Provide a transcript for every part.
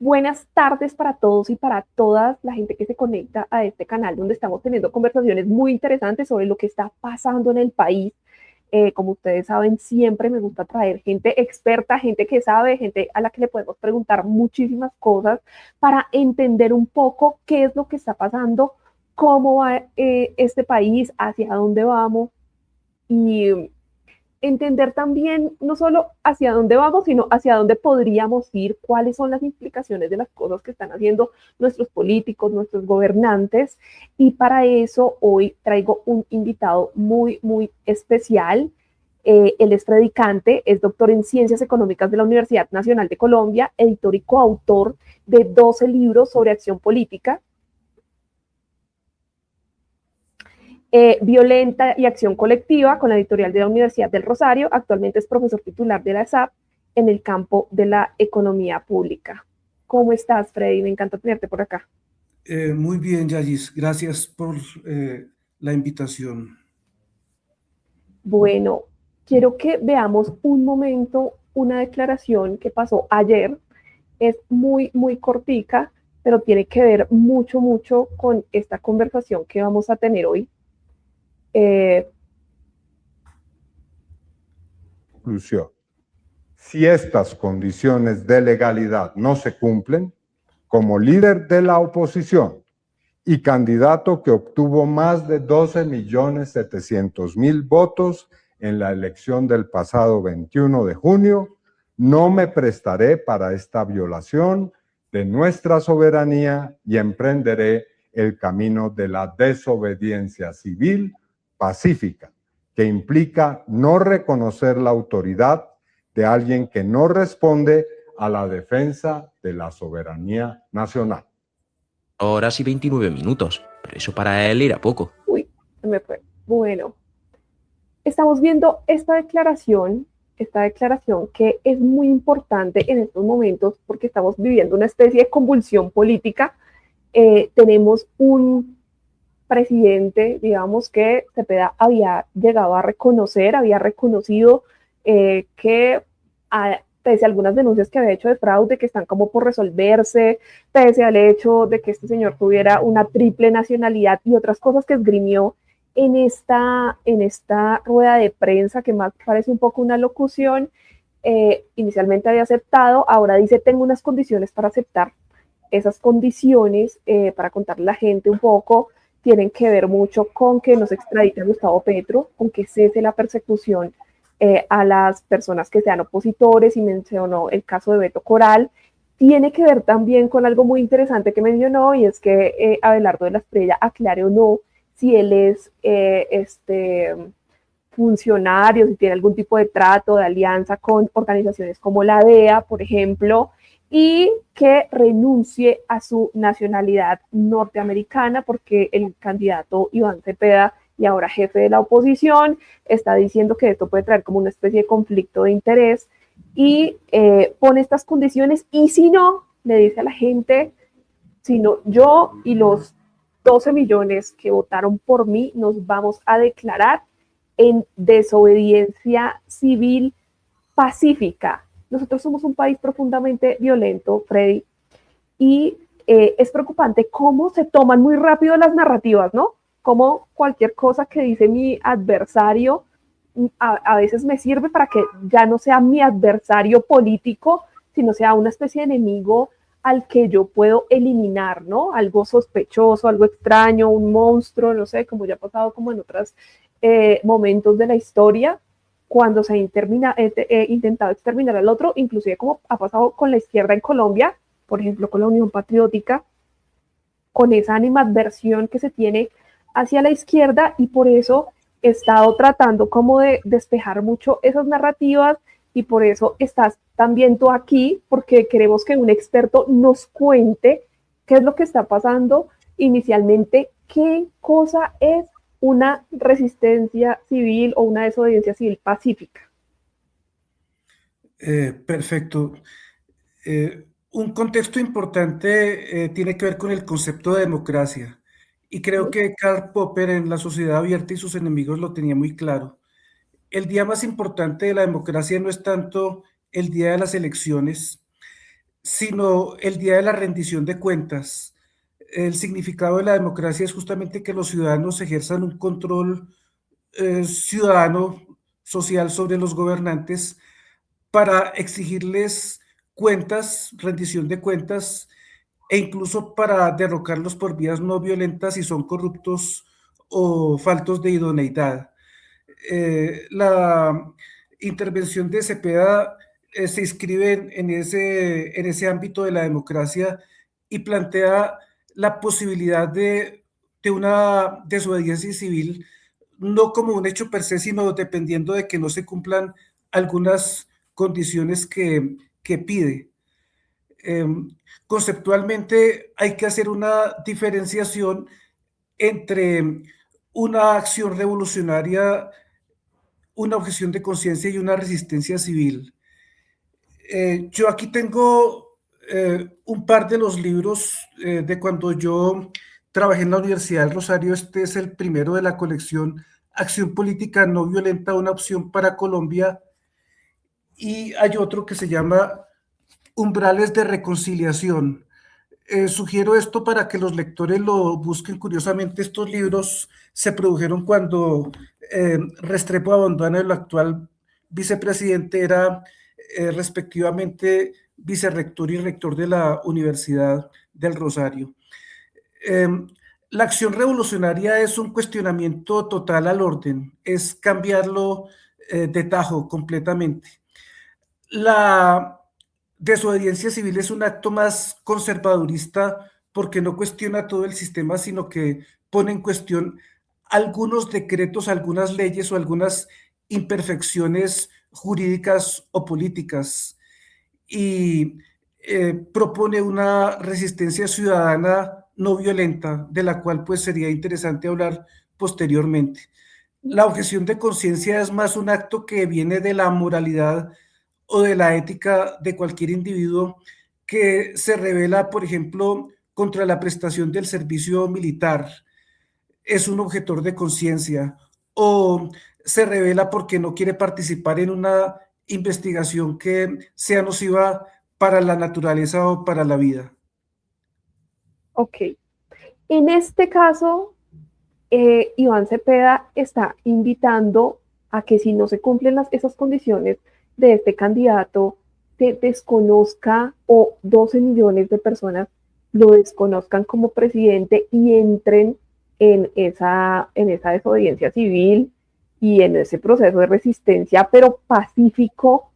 Buenas tardes para todos y para todas la gente que se conecta a este canal donde estamos teniendo conversaciones muy interesantes sobre lo que está pasando en el país. Como ustedes saben, siempre me gusta traer gente experta, gente que sabe, gente a la que le podemos preguntar muchísimas cosas para entender un poco qué es lo que está pasando, cómo va este país, hacia dónde vamos y entender también no solo hacia dónde vamos, sino hacia dónde podríamos ir, cuáles son las implicaciones de las cosas que están haciendo nuestros políticos, nuestros gobernantes. Y para eso hoy traigo un invitado muy, muy especial. Él es predicante, es doctor en Ciencias Económicas de la Universidad Nacional de Colombia, editor y coautor de 12 libros sobre acción política, Violenta y Acción Colectiva, con la editorial de la Universidad del Rosario. Actualmente es profesor titular de la ESAP en el campo de la economía pública. ¿Cómo estás, Freddy? Me encanta tenerte por acá. Muy bien, Yayis. Gracias por la invitación. Bueno, quiero que veamos un momento una declaración que pasó ayer. Es muy, muy cortica, pero tiene que ver mucho, mucho con esta conversación que vamos a tener hoy. Eh, Conclusión. Si estas condiciones de legalidad no se cumplen, como líder de la oposición y candidato que obtuvo más de 12.700.000 votos en la elección del pasado 21 de junio, no me prestaré para esta violación de nuestra soberanía y emprenderé el camino de la desobediencia civil pacífica, que implica no reconocer la autoridad de alguien que no responde a la defensa de la soberanía nacional. Horas y 29 minutos, pero eso para él era poco. Uy, se me fue. Bueno, estamos viendo esta declaración que es muy importante en estos momentos porque estamos viviendo una especie de convulsión política. Tenemos un presidente, digamos, que Cepeda había llegado a reconocer, había reconocido que pese a algunas denuncias que había hecho de fraude que están como por resolverse, pese al hecho de que este señor tuviera una triple nacionalidad y otras cosas que esgrimió en esta rueda de prensa, que más parece un poco una locución, inicialmente había aceptado, ahora dice tengo unas condiciones para aceptar. Esas condiciones, para contarle a la gente un poco, tienen que ver mucho con que no se extradite a Gustavo Petro, con que cese la persecución a las personas que sean opositores, y mencionó el caso de Beto Coral. Tiene que ver también con algo muy interesante que mencionó, y es que Abelardo de la Espriella aclare o no si él es funcionario, si tiene algún tipo de trato, de alianza con organizaciones como la DEA, por ejemplo, y que renuncie a su nacionalidad norteamericana, porque el candidato Iván Cepeda, y ahora jefe de la oposición, está diciendo que esto puede traer como una especie de conflicto de interés, y pone estas condiciones, y si no, le dice a la gente, si no, yo y los 12 millones que votaron por mí nos vamos a declarar en desobediencia civil pacífica. Nosotros somos un país profundamente violento, Freddy, y es preocupante cómo se toman muy rápido las narrativas, ¿no? Como cualquier cosa que dice mi adversario a veces me sirve para que ya no sea mi adversario político, sino sea una especie de enemigo al que yo puedo eliminar, ¿no? Algo sospechoso, algo extraño, un monstruo, no sé, como ya ha pasado como en otros momentos de la historia, cuando se ha intentado exterminar al otro, inclusive como ha pasado con la izquierda en Colombia, por ejemplo, con la Unión Patriótica, con esa animadversión que se tiene hacia la izquierda, y por eso he estado tratando como de despejar mucho esas narrativas, y por eso estás también tú aquí, porque queremos que un experto nos cuente qué es lo que está pasando inicialmente, qué cosa es una resistencia civil o una desobediencia civil pacífica. Perfecto. Un contexto importante tiene que ver con el concepto de democracia. Y creo que Karl Popper en La Sociedad Abierta y sus enemigos lo tenía muy claro. El día más importante de la democracia no es tanto el día de las elecciones, sino el día de la rendición de cuentas. El significado de la democracia es justamente que los ciudadanos ejerzan un control ciudadano social sobre los gobernantes para exigirles cuentas, rendición de cuentas, e incluso para derrocarlos por vías no violentas si son corruptos o faltos de idoneidad. La intervención de Cepeda se inscribe en ese ámbito de la democracia y plantea la posibilidad de una desobediencia civil, no como un hecho per se, sino dependiendo de que no se cumplan algunas condiciones que pide. Eh, Conceptualmente hay que hacer una diferenciación entre una acción revolucionaria, una objeción de conciencia y una resistencia civil. Yo aquí tengo un par de los libros de cuando yo trabajé en la Universidad del Rosario. Este es el primero de la colección Acción Política No Violenta, una opción para Colombia. Y hay otro que se llama Umbrales de Reconciliación. Sugiero esto para que los lectores lo busquen. Curiosamente, estos libros se produjeron cuando Restrepo Abondano, el actual vicepresidente, era respectivamente vicerrector y rector de la Universidad del Rosario. Eh, la acción revolucionaria es un cuestionamiento total al orden, es cambiarlo de tajo completamente. La desobediencia civil es un acto más conservadorista porque no cuestiona todo el sistema, sino que pone en cuestión algunos decretos, algunas leyes o algunas imperfecciones jurídicas o políticas, y propone una resistencia ciudadana no violenta, de la cual pues sería interesante hablar posteriormente. La objeción de conciencia es más un acto que viene de la moralidad o de la ética de cualquier individuo que se revela, por ejemplo, contra la prestación del servicio militar. Es un objetor de conciencia, o se revela porque no quiere participar en una investigación que sea nociva para la naturaleza o para la vida. Ok. En este caso, Iván Cepeda está invitando a que si no se cumplen esas condiciones de este candidato, se desconozca o 12 millones de personas lo desconozcan como presidente y entren en esa desobediencia civil y en ese proceso de resistencia, pero pacífico.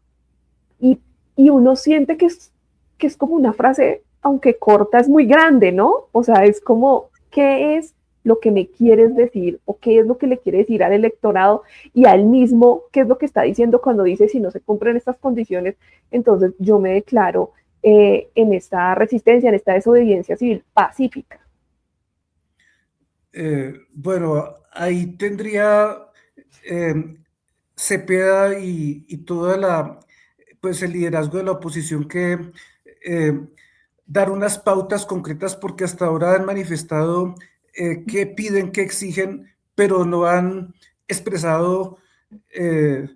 Y, y uno siente que es como una frase, aunque corta, es muy grande, ¿no? O sea, es como, ¿qué es lo que me quieres decir o qué es lo que le quiere decir al electorado y a él mismo, qué es lo que está diciendo cuando dice si no se cumplen estas condiciones, entonces yo me declaro en esta resistencia, en esta desobediencia civil pacífica? Bueno, ahí tendría Cepeda y toda pues el liderazgo de la oposición que eh, dar unas pautas concretas, porque hasta ahora han manifestado qué piden, qué exigen, pero no han expresado eh,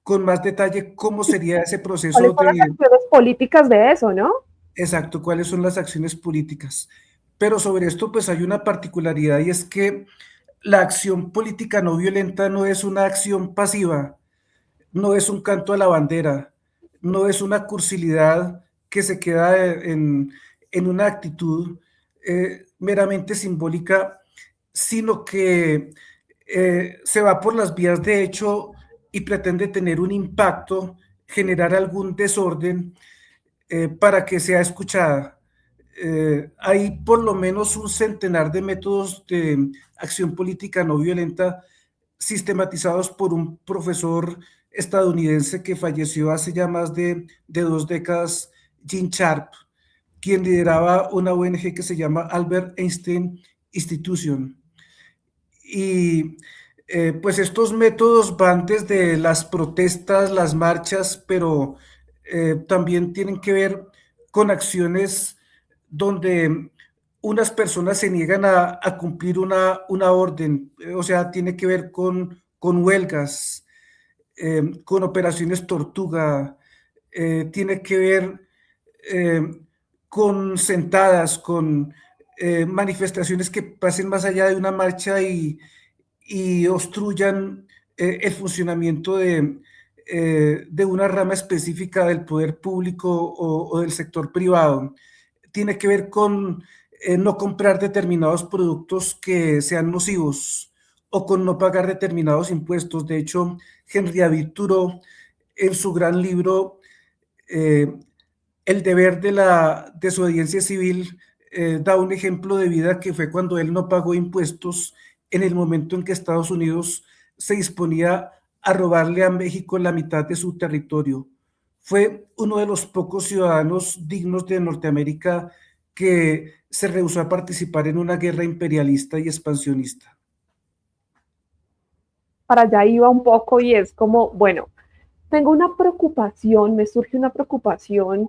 con más detalle cómo sería ese ¿Cuáles proceso son las de, acciones políticas de eso, no? exacto, cuáles son las acciones políticas. Pero sobre esto pues hay una particularidad, y es que la acción política no violenta no es una acción pasiva, no es un canto a la bandera, no es una cursilidad que se queda en una actitud meramente simbólica, sino que se va por las vías de hecho y pretende tener un impacto, generar algún desorden para que sea escuchada. Hay por lo menos un centenar de métodos de acción política no violenta sistematizados por un profesor estadounidense que falleció hace ya más de 2 décadas, Gene Sharp, quien lideraba una ONG que se llama Albert Einstein Institution. Y pues estos métodos van desde las protestas, las marchas, pero también tienen que ver con acciones donde unas personas se niegan a cumplir una orden, o sea, tiene que ver con huelgas, con operaciones tortuga, tiene que ver eh, con sentadas, con manifestaciones que pasen más allá de una marcha y obstruyan el funcionamiento de una rama específica del poder público o del sector privado. Tiene que ver con no comprar determinados productos que sean nocivos o con no pagar determinados impuestos. De hecho, Henry David Thoreau, en su gran libro eh, El deber de la desobediencia civil, da un ejemplo de vida que fue cuando él no pagó impuestos en el momento en que Estados Unidos se disponía a robarle a México la mitad de su territorio. Fue uno de los pocos ciudadanos dignos de Norteamérica que se rehusó a participar en una guerra imperialista y expansionista. Para allá iba un poco y es como, bueno, tengo una preocupación, me surge una preocupación,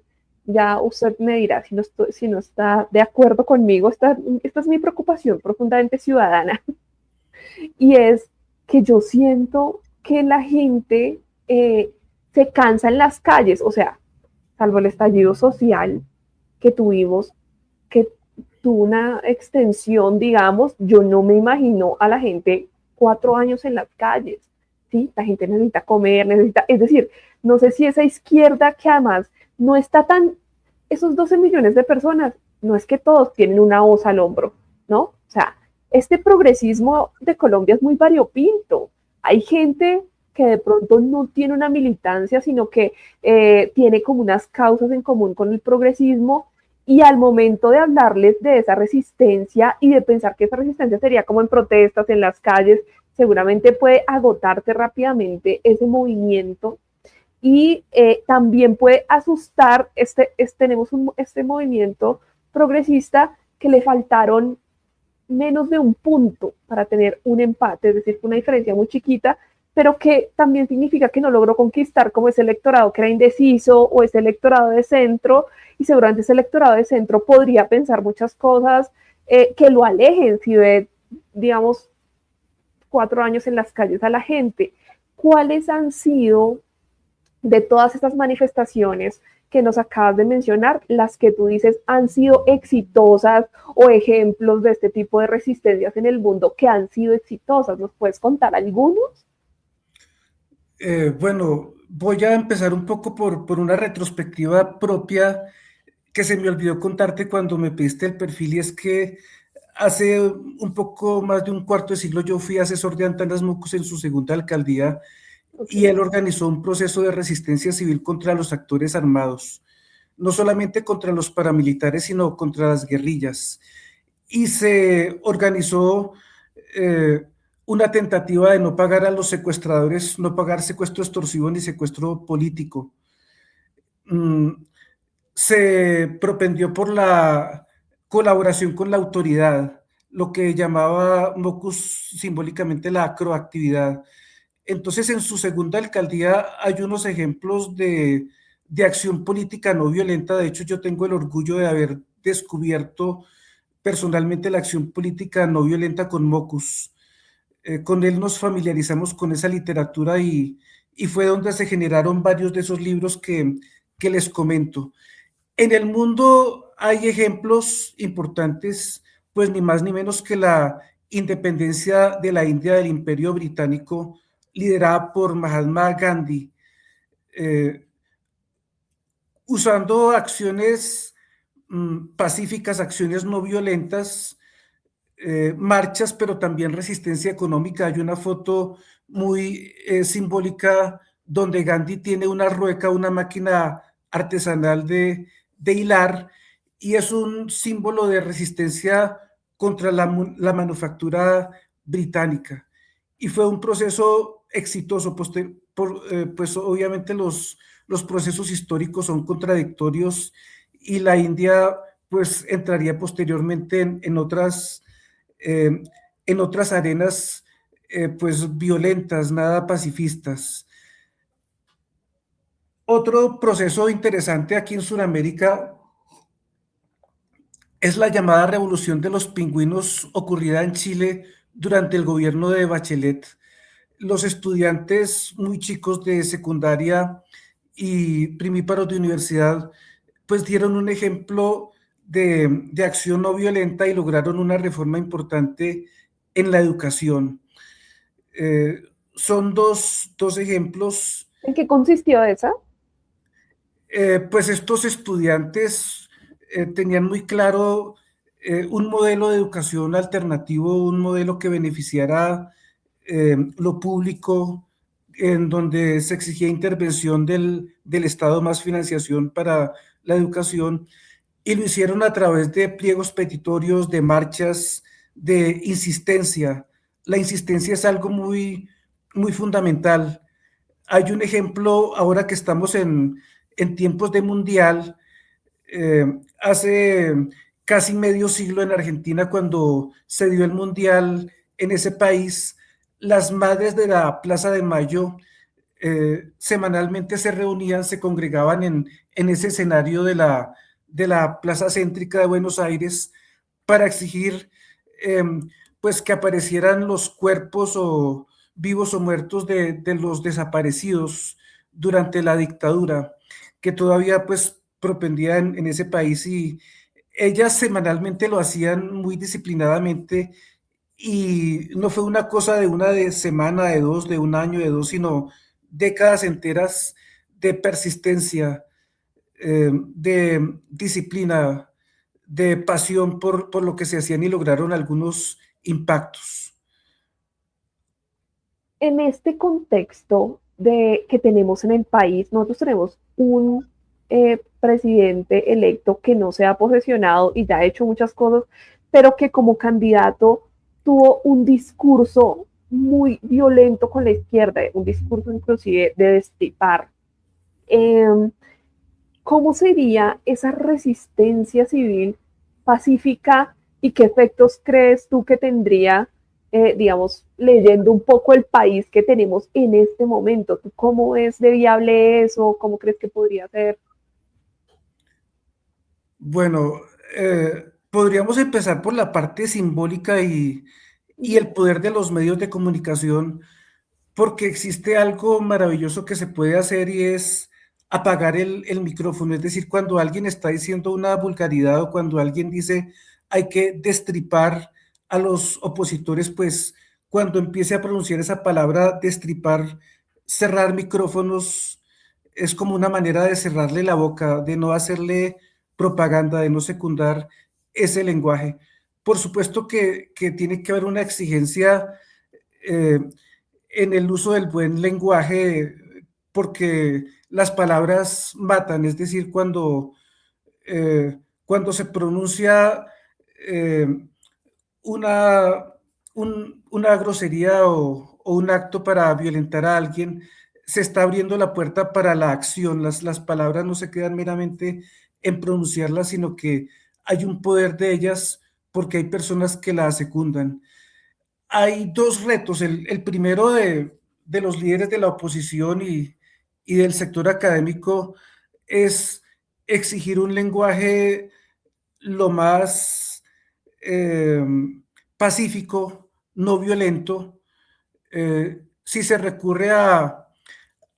ya usted me dirá si no está de acuerdo conmigo, esta es mi preocupación profundamente ciudadana, y es que yo siento que la gente se cansa en las calles, o sea, salvo el estallido social que tuvimos, que tuvo una extensión, digamos, yo no me imagino a la gente 4 años en las calles, ¿sí? La gente necesita comer, necesita, es decir, no sé si esa izquierda que además no está tan, esos 12 millones de personas, no es que todos tienen una hoz al hombro, ¿no? O sea, este progresismo de Colombia es muy variopinto. Hay gente que de pronto no tiene una militancia, sino que tiene como unas causas en común con el progresismo y al momento de hablarles de esa resistencia y de pensar que esa resistencia sería como en protestas, en las calles, seguramente puede agotarse rápidamente ese movimiento y también puede asustar, tenemos este movimiento progresista que le faltaron menos de un punto para tener un empate, es decir, una diferencia muy chiquita, pero que también significa que no logró conquistar como ese electorado que era indeciso o ese electorado de centro, y seguramente ese electorado de centro podría pensar muchas cosas que lo alejen si ve, digamos, 4 años en las calles a la gente. ¿Cuáles han sido de todas estas manifestaciones que nos acabas de mencionar, las que tú dices han sido exitosas o ejemplos de este tipo de resistencias en el mundo que han sido exitosas? ¿Nos puedes contar algunos? Bueno, voy a empezar un poco por una retrospectiva propia que se me olvidó contarte cuando me pediste el perfil, y es que hace un poco más de un cuarto de siglo yo fui asesor de Antanas Mocus en su segunda alcaldía y Okay. él organizó un proceso de resistencia civil contra los actores armados, no solamente contra los paramilitares, sino contra las guerrillas. Y se organizó eh, una tentativa de no pagar a los secuestradores, no pagar secuestro extorsivo ni secuestro político. Mm, Se propendió por la colaboración con la autoridad, lo que llamaba Mocus simbólicamente la acroactividad. Entonces, en su segunda alcaldía hay unos ejemplos de acción política no violenta. De hecho, yo tengo el orgullo de haber descubierto personalmente la acción política no violenta con Mocus. Con él nos familiarizamos con esa literatura y fue donde se generaron varios de esos libros que les comento. En el mundo hay ejemplos importantes, pues ni más ni menos que la independencia de la India del Imperio Británico, liderada por Mahatma Gandhi, eh, usando acciones pacíficas, acciones no violentas, marchas, pero también resistencia económica. Hay una foto muy simbólica donde Gandhi tiene una rueca, una máquina artesanal de hilar, y es un símbolo de resistencia contra la manufactura británica. Y fue un proceso exitoso, pues obviamente los procesos históricos son contradictorios y la India pues entraría posteriormente eh, en otras arenas pues violentas, nada pacifistas. Otro proceso interesante aquí en Sudamérica es la llamada Revolución de los Pingüinos, ocurrida en Chile durante el gobierno de Bachelet. Los estudiantes muy chicos de secundaria y primíparos de universidad pues dieron un ejemplo de acción no violenta y lograron una reforma importante en la educación. Son dos ejemplos. ¿En qué consistió esa? Pues estos estudiantes tenían muy claro un modelo de educación alternativo, un modelo que beneficiara lo público, en donde se exigía intervención del Estado, más financiación para la educación, y lo hicieron a través de pliegos petitorios, de marchas, de insistencia. La insistencia es algo muy fundamental. Hay un ejemplo ahora que estamos en tiempos de mundial. Hace casi medio siglo en Argentina, cuando se dio el mundial en ese país, las madres de la Plaza de Mayo semanalmente se reunían, se congregaban en ese escenario de la Plaza Céntrica de Buenos Aires para exigir eh, pues que aparecieran los cuerpos o vivos o muertos de los desaparecidos durante la dictadura, que todavía pues propendía en ese país, y ellas semanalmente lo hacían muy disciplinadamente, y no fue una cosa de una de semana, de dos, de un año, de dos, sino décadas enteras de persistencia, de disciplina, de pasión por lo que se hacían, y lograron algunos impactos. En este contexto de que tenemos en el país, nosotros tenemos un presidente electo que no se ha posesionado y ya ha hecho muchas cosas, pero que como candidato tuvo un discurso muy violento con la izquierda, un discurso inclusive de destripar. Eh, ¿Cómo sería esa resistencia civil pacífica y qué efectos crees tú que tendría, digamos, leyendo un poco el país que tenemos en este momento? ¿Tú cómo es de viable eso? ¿Cómo crees que podría ser? Bueno, podríamos empezar por la parte simbólica y el poder de los medios de comunicación, porque existe algo maravilloso que se puede hacer, y es apagar el micrófono. Es decir, cuando alguien está diciendo una vulgaridad, o cuando alguien dice hay que destripar a los opositores, pues cuando empiece a pronunciar esa palabra destripar, cerrar micrófonos es como una manera de cerrarle la boca, de no hacerle propaganda, de no secundar ese lenguaje. Por supuesto que tiene que haber una exigencia eh, en el uso del buen lenguaje, porque las palabras matan. Es decir, cuando se pronuncia eh, una, una grosería o un acto para violentar a alguien, se está abriendo la puerta para la acción. Las palabras no se quedan meramente en pronunciarlas, sino que hay un poder de ellas, porque hay personas que la secundan. Hay dos retos. El primero de los líderes de la oposición y del sector académico es exigir un lenguaje lo más eh, pacífico, no violento. Si se recurre a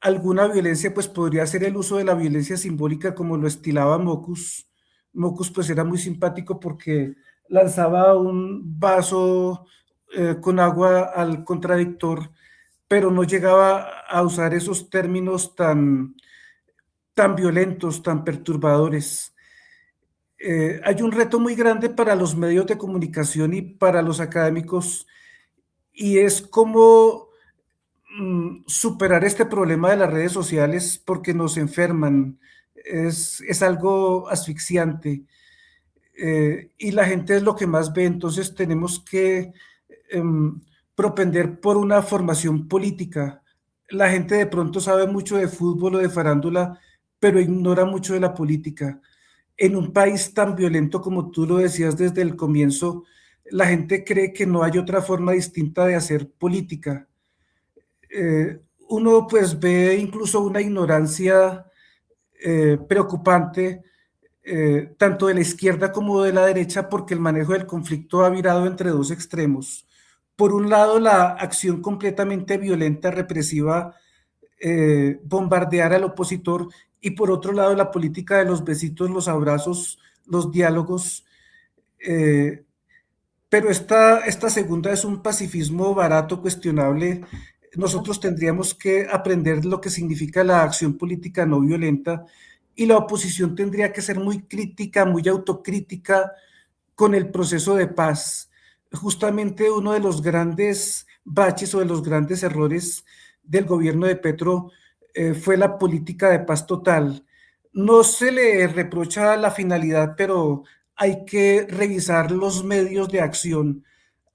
alguna violencia, pues podría ser el uso de la violencia simbólica, como lo estilaba Mocus. Mocus pues era muy simpático porque lanzaba un vaso con agua al contradictor, pero no llegaba a usar esos términos tan violentos, tan perturbadores. Hay un reto muy grande para los medios de comunicación y para los académicos, y es cómo superar este problema de las redes sociales, porque nos enferman. Es algo asfixiante, y la gente es lo que más ve. Entonces tenemos que propender por una formación política. La gente de pronto sabe mucho de fútbol o de farándula, pero ignora mucho de la política. En un país tan violento como tú lo decías desde el comienzo, la gente cree que no hay otra forma distinta de hacer política. Uno pues ve incluso una ignorancia preocupante, tanto de la izquierda como de la derecha, porque el manejo del conflicto ha virado entre dos extremos. Por un lado, la acción completamente violenta, represiva, bombardear al opositor, y por otro lado la política de los besitos, los abrazos, los diálogos. Pero esta segunda es un pacifismo barato, cuestionable. Nosotros tendríamos que aprender lo que significa la acción política no violenta y la oposición tendría que ser muy crítica, muy autocrítica con el proceso de paz. Justamente uno de los grandes baches o de los grandes errores del gobierno de Petro fue la política de paz total. No se le reprocha la finalidad, pero hay que revisar los medios de acción,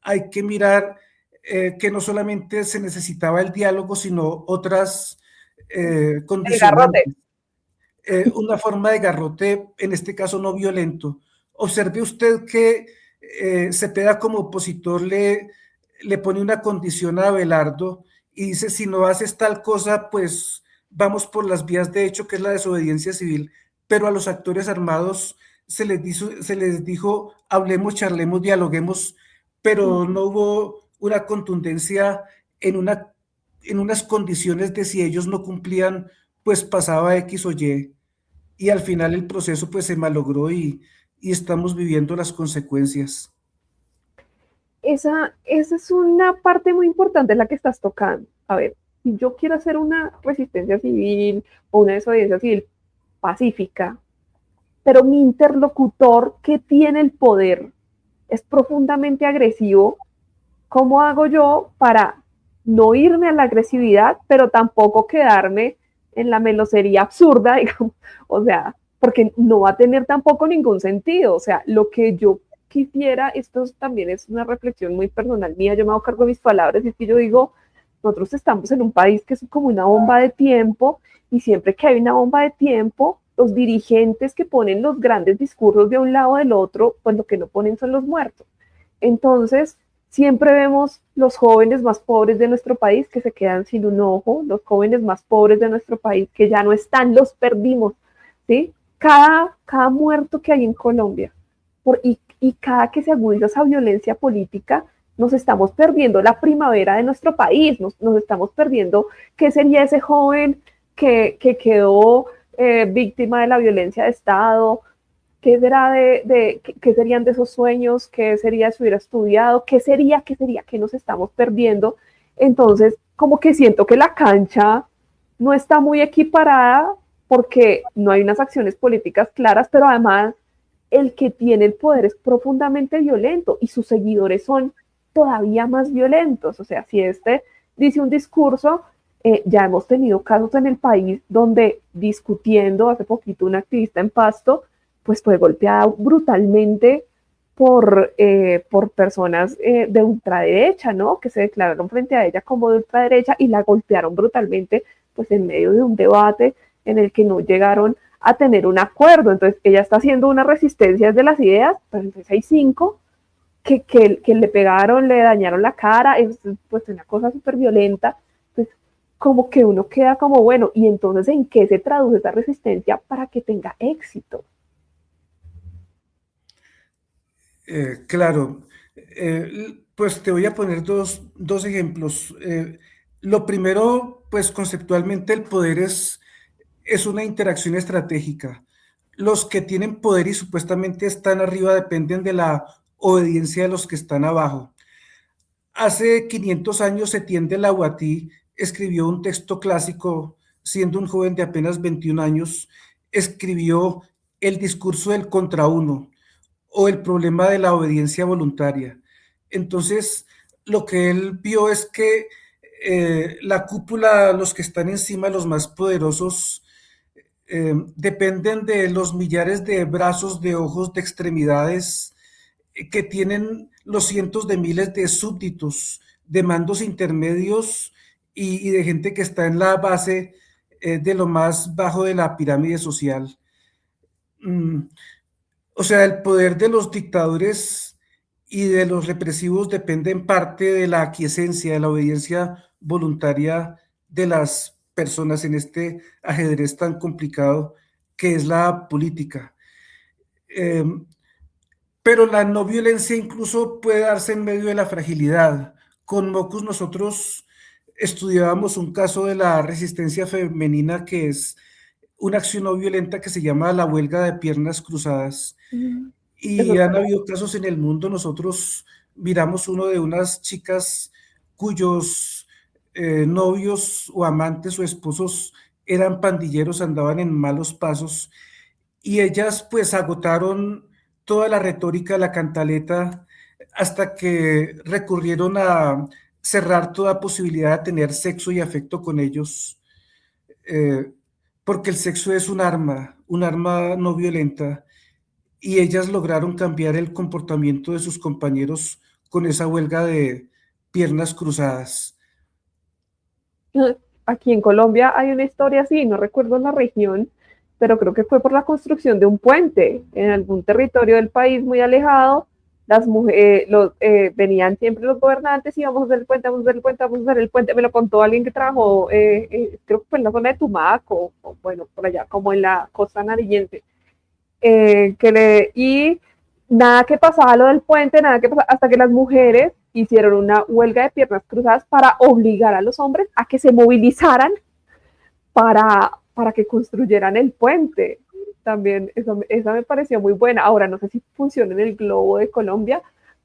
hay que mirar que no solamente se necesitaba el diálogo, sino otras El garrote. condicionantes. Una forma de garrote, en este caso no violento. Observe usted que Cepeda como opositor le pone una condición a Abelardo y dice, si no haces tal cosa, pues vamos por las vías de hecho, que es la desobediencia civil, pero a los actores armados se les dijo hablemos, charlemos, dialoguemos, pero no hubo una contundencia en, en unas condiciones de si ellos no cumplían, pues pasaba X o y al final el proceso pues se malogró y estamos viviendo las consecuencias. Esa es una parte muy importante la que estás tocando. A ver, si yo quiero hacer una resistencia civil o una desobediencia civil pacífica, pero mi interlocutor que tiene el poder es profundamente agresivo, ¿cómo hago yo para no irme a la agresividad, pero tampoco quedarme en la melosería absurda, digamos? O sea, porque no va a tener tampoco ningún sentido. O sea, lo que yo quisiera, esto también es una reflexión muy personal mía, yo me hago cargo de mis palabras, y es que yo digo, nosotros estamos en un país que es como una bomba de tiempo, y siempre que hay una bomba de tiempo, los dirigentes que ponen los grandes discursos de un lado o del otro, pues lo que no ponen son los muertos. Entonces, siempre vemos los jóvenes más pobres de nuestro país que se quedan sin un ojo, los jóvenes más pobres de nuestro país que ya no están, los perdimos, ¿sí? Cada muerto que hay en Colombia y cada que se agudiza esa violencia política, nos estamos perdiendo la primavera de nuestro país, nos estamos perdiendo qué sería ese joven que quedó víctima de la violencia de Estado, qué será qué serían de esos sueños, qué sería si hubiera estudiado, qué sería que nos estamos perdiendo. Entonces, como que siento que la cancha no está muy equiparada porque no hay unas acciones políticas claras, pero además el que tiene el poder es profundamente violento y sus seguidores son todavía más violentos. O sea, si este dice un discurso, ya hemos tenido casos en el país donde discutiendo, hace poquito un activista en Pasto, pues fue golpeada brutalmente por personas de ultraderecha, ¿no? Que se declararon frente a ella como de ultraderecha y la golpearon brutalmente, pues en medio de un debate en el que no llegaron a tener un acuerdo. Entonces, ella está haciendo una resistencia desde las ideas, pero entonces hay 5 que le pegaron, le dañaron la cara, es pues una cosa súper violenta. Entonces, como que uno queda como, bueno, ¿y entonces en qué se traduce esa resistencia para que tenga éxito? Claro, pues te voy a poner dos ejemplos. Lo primero, pues conceptualmente el poder es una interacción estratégica. Los que tienen poder y supuestamente están arriba dependen de la obediencia de los que están abajo. Hace 500 años Etienne de la Boétie escribió un texto clásico, siendo un joven de apenas 21 años, escribió el discurso del contra uno o el problema de la obediencia voluntaria. Entonces, lo que él vio es que la cúpula, los que están encima, los más poderosos, dependen de los millares de brazos, de ojos, de extremidades que tienen los cientos de miles de súbditos, de mandos intermedios y de gente que está en la base de lo más bajo de la pirámide social. O sea, el poder de los dictadores y de los represivos depende en parte de la aquiescencia, de la obediencia voluntaria de las personas en este ajedrez tan complicado que es la política. Eh, pero la no violencia incluso puede darse en medio de la fragilidad. Con Mocus nosotros estudiábamos un caso de la resistencia femenina que es una acción no violenta que se llama la huelga de piernas cruzadas. Eso Y es han verdad. habido casos en el mundo. Nosotros miramos uno de unas chicas cuyos novios o amantes o esposos eran pandilleros, andaban en malos pasos, y ellas pues agotaron toda la retórica, la cantaleta, hasta que recurrieron a cerrar toda posibilidad de tener sexo y afecto con ellos, eh, porque el sexo es un arma no violenta, y ellas lograron cambiar el comportamiento de sus compañeros con esa huelga de piernas cruzadas. Aquí en Colombia hay una historia así, no recuerdo la región, pero creo que fue por la construcción de un puente en algún territorio del país muy alejado. Las mujeres, venían siempre los gobernantes y vamos a hacer el puente, vamos a hacer el puente, vamos a hacer el puente. Me lo contó alguien que trabajó, creo que fue en la zona de Tumaco, o bueno, por allá, como en la costa nariñense. Y nada que pasaba lo del puente, nada que pasaba, hasta que las mujeres hicieron una huelga de piernas cruzadas para obligar a los hombres a que se movilizaran para que construyeran el puente. También esa me pareció muy buena. Ahora no sé si funciona en el globo de Colombia,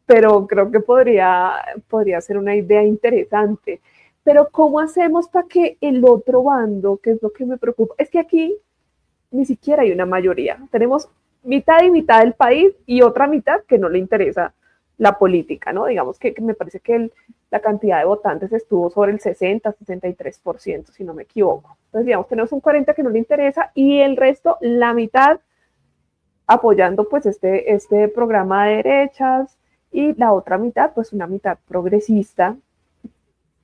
pero creo que podría ser una idea interesante. Pero ¿cómo hacemos para que el otro bando, que es lo que me preocupa? Es que aquí ni siquiera hay una mayoría. Tenemos mitad y mitad del país y otra mitad que no le interesa la política, ¿no? Digamos que me parece que la cantidad de votantes estuvo sobre el 60-63%, si no me equivoco. Entonces, digamos, tenemos un 40% que no le interesa y el resto, la mitad, apoyando pues este programa de derechas y la otra mitad, pues una mitad progresista.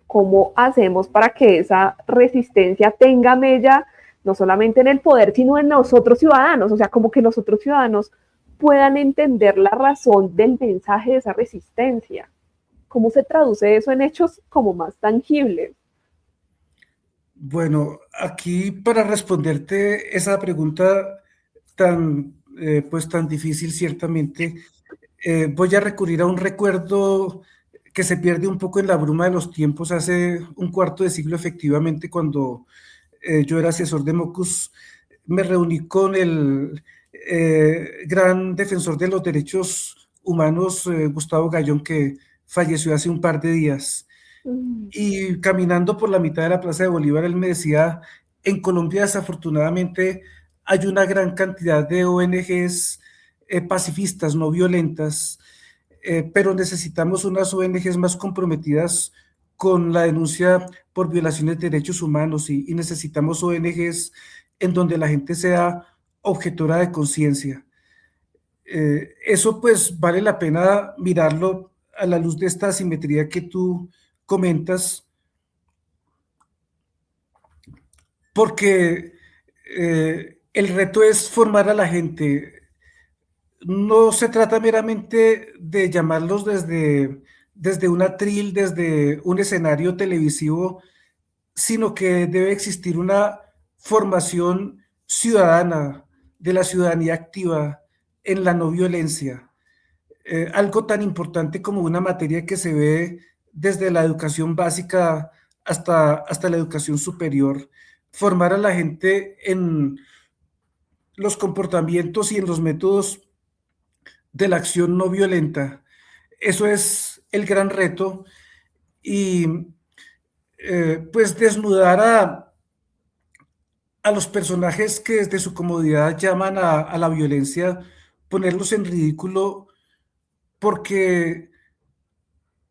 ¿Cómo hacemos para que esa resistencia tenga mella no solamente en el poder, sino en nosotros ciudadanos? O sea, como que los otros ciudadanos puedan entender la razón del mensaje de esa resistencia. ¿Cómo se traduce eso en hechos como más tangibles? Bueno, aquí para responderte esa pregunta pues tan difícil, ciertamente, voy a recurrir a un recuerdo que se pierde un poco en la bruma de los tiempos. Hace un cuarto de siglo, efectivamente, cuando yo era asesor de MOCUS, me reuní con el gran defensor de los derechos humanos, Gustavo Gayón, que falleció hace un par de días. Y caminando por la mitad de la Plaza de Bolívar, él me decía: en Colombia desafortunadamente hay una gran cantidad de ONGs pacifistas, no violentas, pero necesitamos unas ONGs más comprometidas con la denuncia por violaciones de derechos humanos, y necesitamos ONGs en donde la gente sea objetora de conciencia. Eso pues vale la pena mirarlo a la luz de esta asimetría que tú comentas, porque el reto es formar a la gente. No se trata meramente de llamarlos desde un atril, desde un escenario televisivo, sino que debe existir una formación ciudadana, de la ciudadanía activa en la no violencia. Algo tan importante como una materia que se ve desde la educación básica hasta la educación superior. Formar a la gente en los comportamientos y en los métodos de la acción no violenta. Eso es el gran reto. Y pues desnudar a los personajes que desde su comodidad llaman a la violencia, ponerlos en ridículo, porque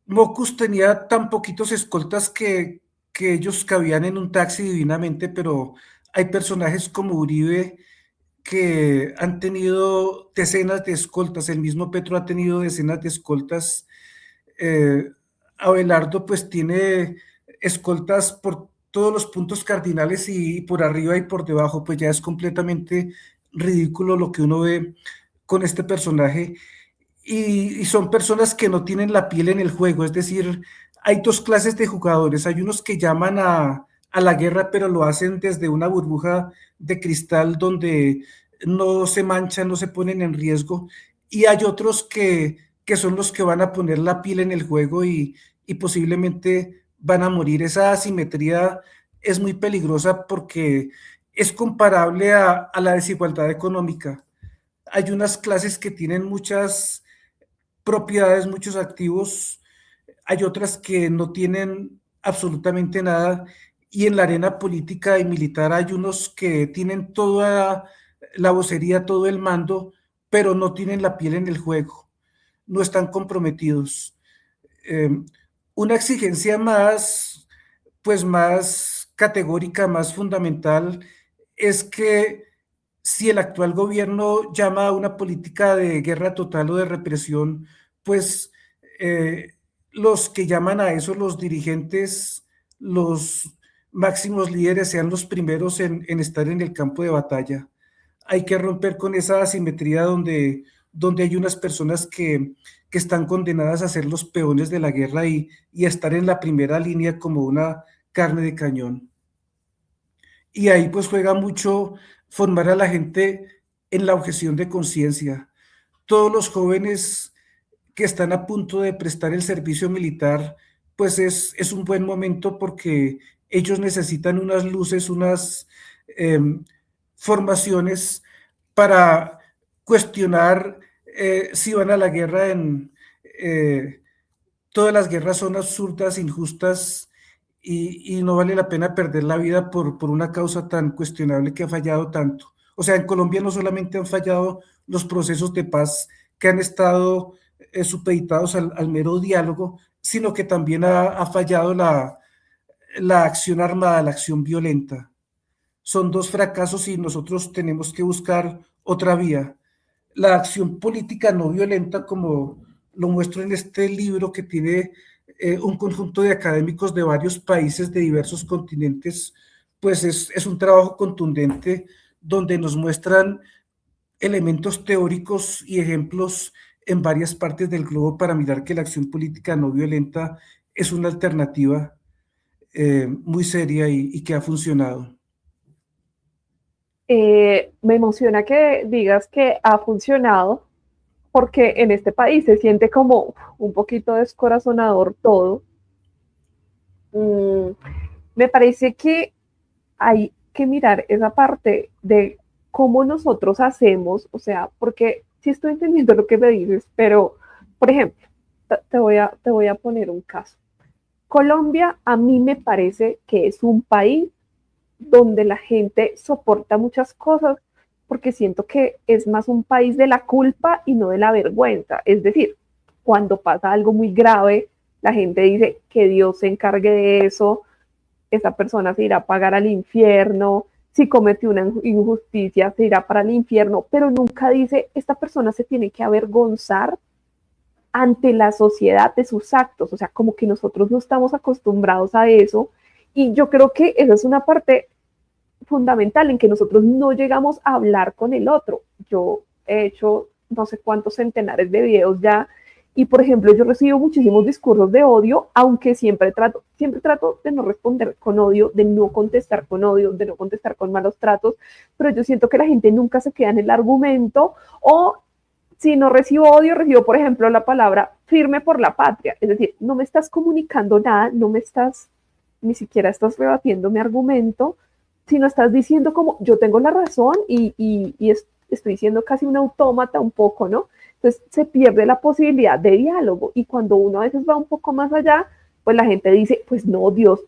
Mocus tenía tan poquitos escoltas que ellos cabían en un taxi divinamente, pero hay personajes como Uribe que han tenido decenas de escoltas. El mismo Petro ha tenido decenas de escoltas. eh, Abelardo pues tiene escoltas por todos los puntos cardinales, y por arriba y por debajo. Pues ya es completamente ridículo lo que uno ve con este personaje, y son personas que no tienen la piel en el juego. Es decir, hay dos clases de jugadores. Hay unos que llaman a la guerra, pero lo hacen desde una burbuja de cristal donde no se manchan, no se ponen en riesgo, y hay otros que son los que van a poner la piel en el juego, y posiblemente van a morir. Esa asimetría es muy peligrosa porque es comparable a la desigualdad económica. Hay unas clases que tienen muchas propiedades, muchos activos, hay otras que no tienen absolutamente nada, y en la arena política y militar hay unos que tienen toda la vocería, todo el mando, pero no tienen la piel en el juego, no están comprometidos. Eh, una exigencia más, pues más categórica, más fundamental, es que si el actual gobierno llama a una política de guerra total o de represión, pues eh, los que llaman a eso, los dirigentes, los máximos líderes, sean los primeros en estar en el campo de batalla. Hay que romper con esa asimetría donde hay unas personas que están condenadas a ser los peones de la guerra y a estar en la primera línea como una carne de cañón. Y ahí pues juega mucho formar a la gente en la objeción de conciencia. Todos los jóvenes que están a punto de prestar el servicio militar, pues es un buen momento porque ellos necesitan unas luces, unas eh, formaciones para cuestionar si van a la guerra eh, todas las guerras son absurdas, injustas y no vale la pena perder la vida por una causa tan cuestionable que ha fallado tanto. O sea, en Colombia no solamente han fallado los procesos de paz que han estado supeditados al mero diálogo, sino que también ha fallado la acción armada, la acción violenta. Son dos fracasos y nosotros tenemos que buscar otra vía. La acción política no violenta, como lo muestro en este libro que tiene un conjunto de académicos de varios países de diversos continentes, pues es un trabajo contundente donde nos muestran elementos teóricos y ejemplos en varias partes del globo para mirar que la acción política no violenta es una alternativa muy seria y que ha funcionado. Me emociona que digas que ha funcionado, porque en este país se siente como un poquito descorazonador todo. Mm, me parece que hay que mirar esa parte de cómo nosotros hacemos, o sea, porque sí estoy entendiendo lo que me dices, pero, por ejemplo, te voy a poner un caso. Colombia a mí me parece que es un país donde la gente soporta muchas cosas porque siento que es más un país de la culpa y no de la vergüenza. Es decir, cuando pasa algo muy grave, la gente dice que Dios se encargue de eso, esa persona se irá a pagar al infierno, si cometió una injusticia se irá para el infierno, pero nunca dice, esta persona se tiene que avergonzar ante la sociedad de sus actos, o sea, como que nosotros no estamos acostumbrados a eso, y yo creo que esa es una parte fundamental en que nosotros no llegamos a hablar con el otro. Yo he hecho no sé cuántos centenares de videos ya y, por ejemplo, yo recibo muchísimos discursos de odio, aunque siempre trato de no responder con odio, de no contestar con odio, de no contestar con malos tratos, pero yo siento que la gente nunca se queda en el argumento o si no recibo odio, recibo, por ejemplo, la palabra firme por la patria. Es decir, no me estás comunicando nada, no me estás, ni siquiera estás rebatiendo mi argumento, sino estás diciendo como yo tengo la razón estoy siendo casi un autómata un poco, ¿no? Entonces se pierde la posibilidad de diálogo y cuando uno a veces va un poco más allá, pues la gente dice, pues no, Dios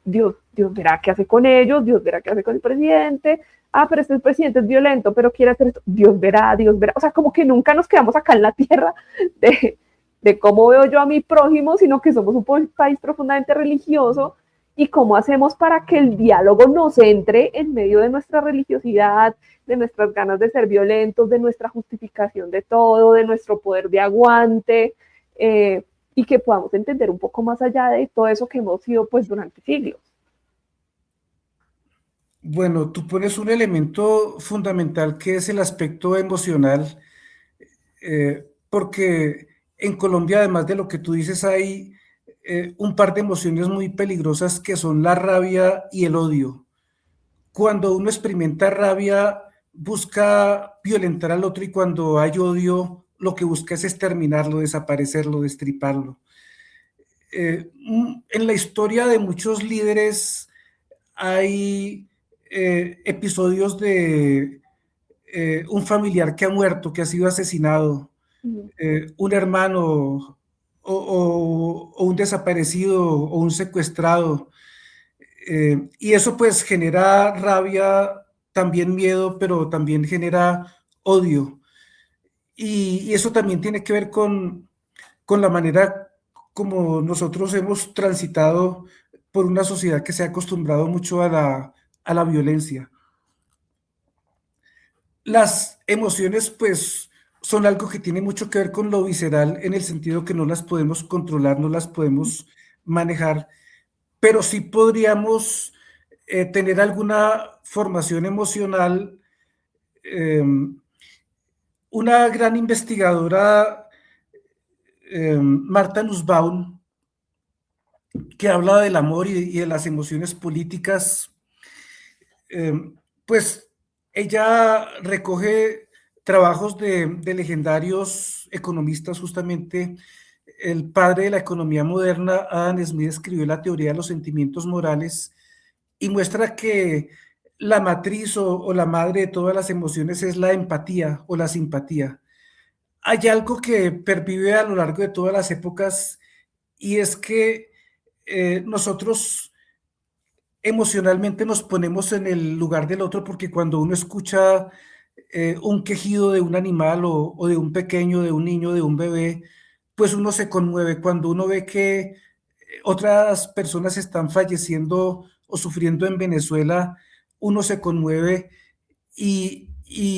verá qué hace con ellos, Dios verá qué hace con el presidente, ah, pero este presidente es violento, pero quiere hacer esto, Dios verá, o sea, como que nunca nos quedamos acá en la tierra de cómo veo yo a mi prójimo, sino que somos un país profundamente religioso y cómo hacemos para que el diálogo nos entre en medio de nuestra religiosidad, de nuestras ganas de ser violentos, de nuestra justificación de todo, de nuestro poder de aguante, y que podamos entender un poco más allá de todo eso que hemos sido pues durante siglos. Bueno, tú pones un elemento fundamental que es el aspecto emocional, porque en Colombia, además de lo que tú dices, hay un par de emociones muy peligrosas que son la rabia y el odio. Cuando uno experimenta rabia, busca violentar al otro y cuando hay odio, lo que busca es exterminarlo, desaparecerlo, destriparlo. En la historia de muchos líderes hay episodios de un familiar que ha muerto, que ha sido asesinado, un hermano o un desaparecido o un secuestrado. Y eso pues genera rabia, también miedo, pero también genera odio. Y eso también tiene que ver con la manera como nosotros hemos transitado por una sociedad que se ha acostumbrado mucho a la violencia. Las emociones, pues, son algo que tiene mucho que ver con lo visceral, en el sentido que no las podemos controlar, no las podemos manejar, pero sí podríamos tener alguna formación emocional. Una gran investigadora, Marta Nussbaum, que habla del amor y de las emociones políticas, pues ella recoge trabajos de legendarios economistas. Justamente el padre de la economía moderna, Adam Smith, escribió la teoría de los sentimientos morales y muestra que la matriz o la madre de todas las emociones es la empatía o la simpatía. Hay algo que pervive a lo largo de todas las épocas, y es que nosotros emocionalmente nos ponemos en el lugar del otro, porque cuando uno escucha un quejido de un animal o de un pequeño, de un niño, de un bebé, pues uno se conmueve. Cuando uno ve que otras personas están falleciendo o sufriendo en Venezuela, uno se conmueve y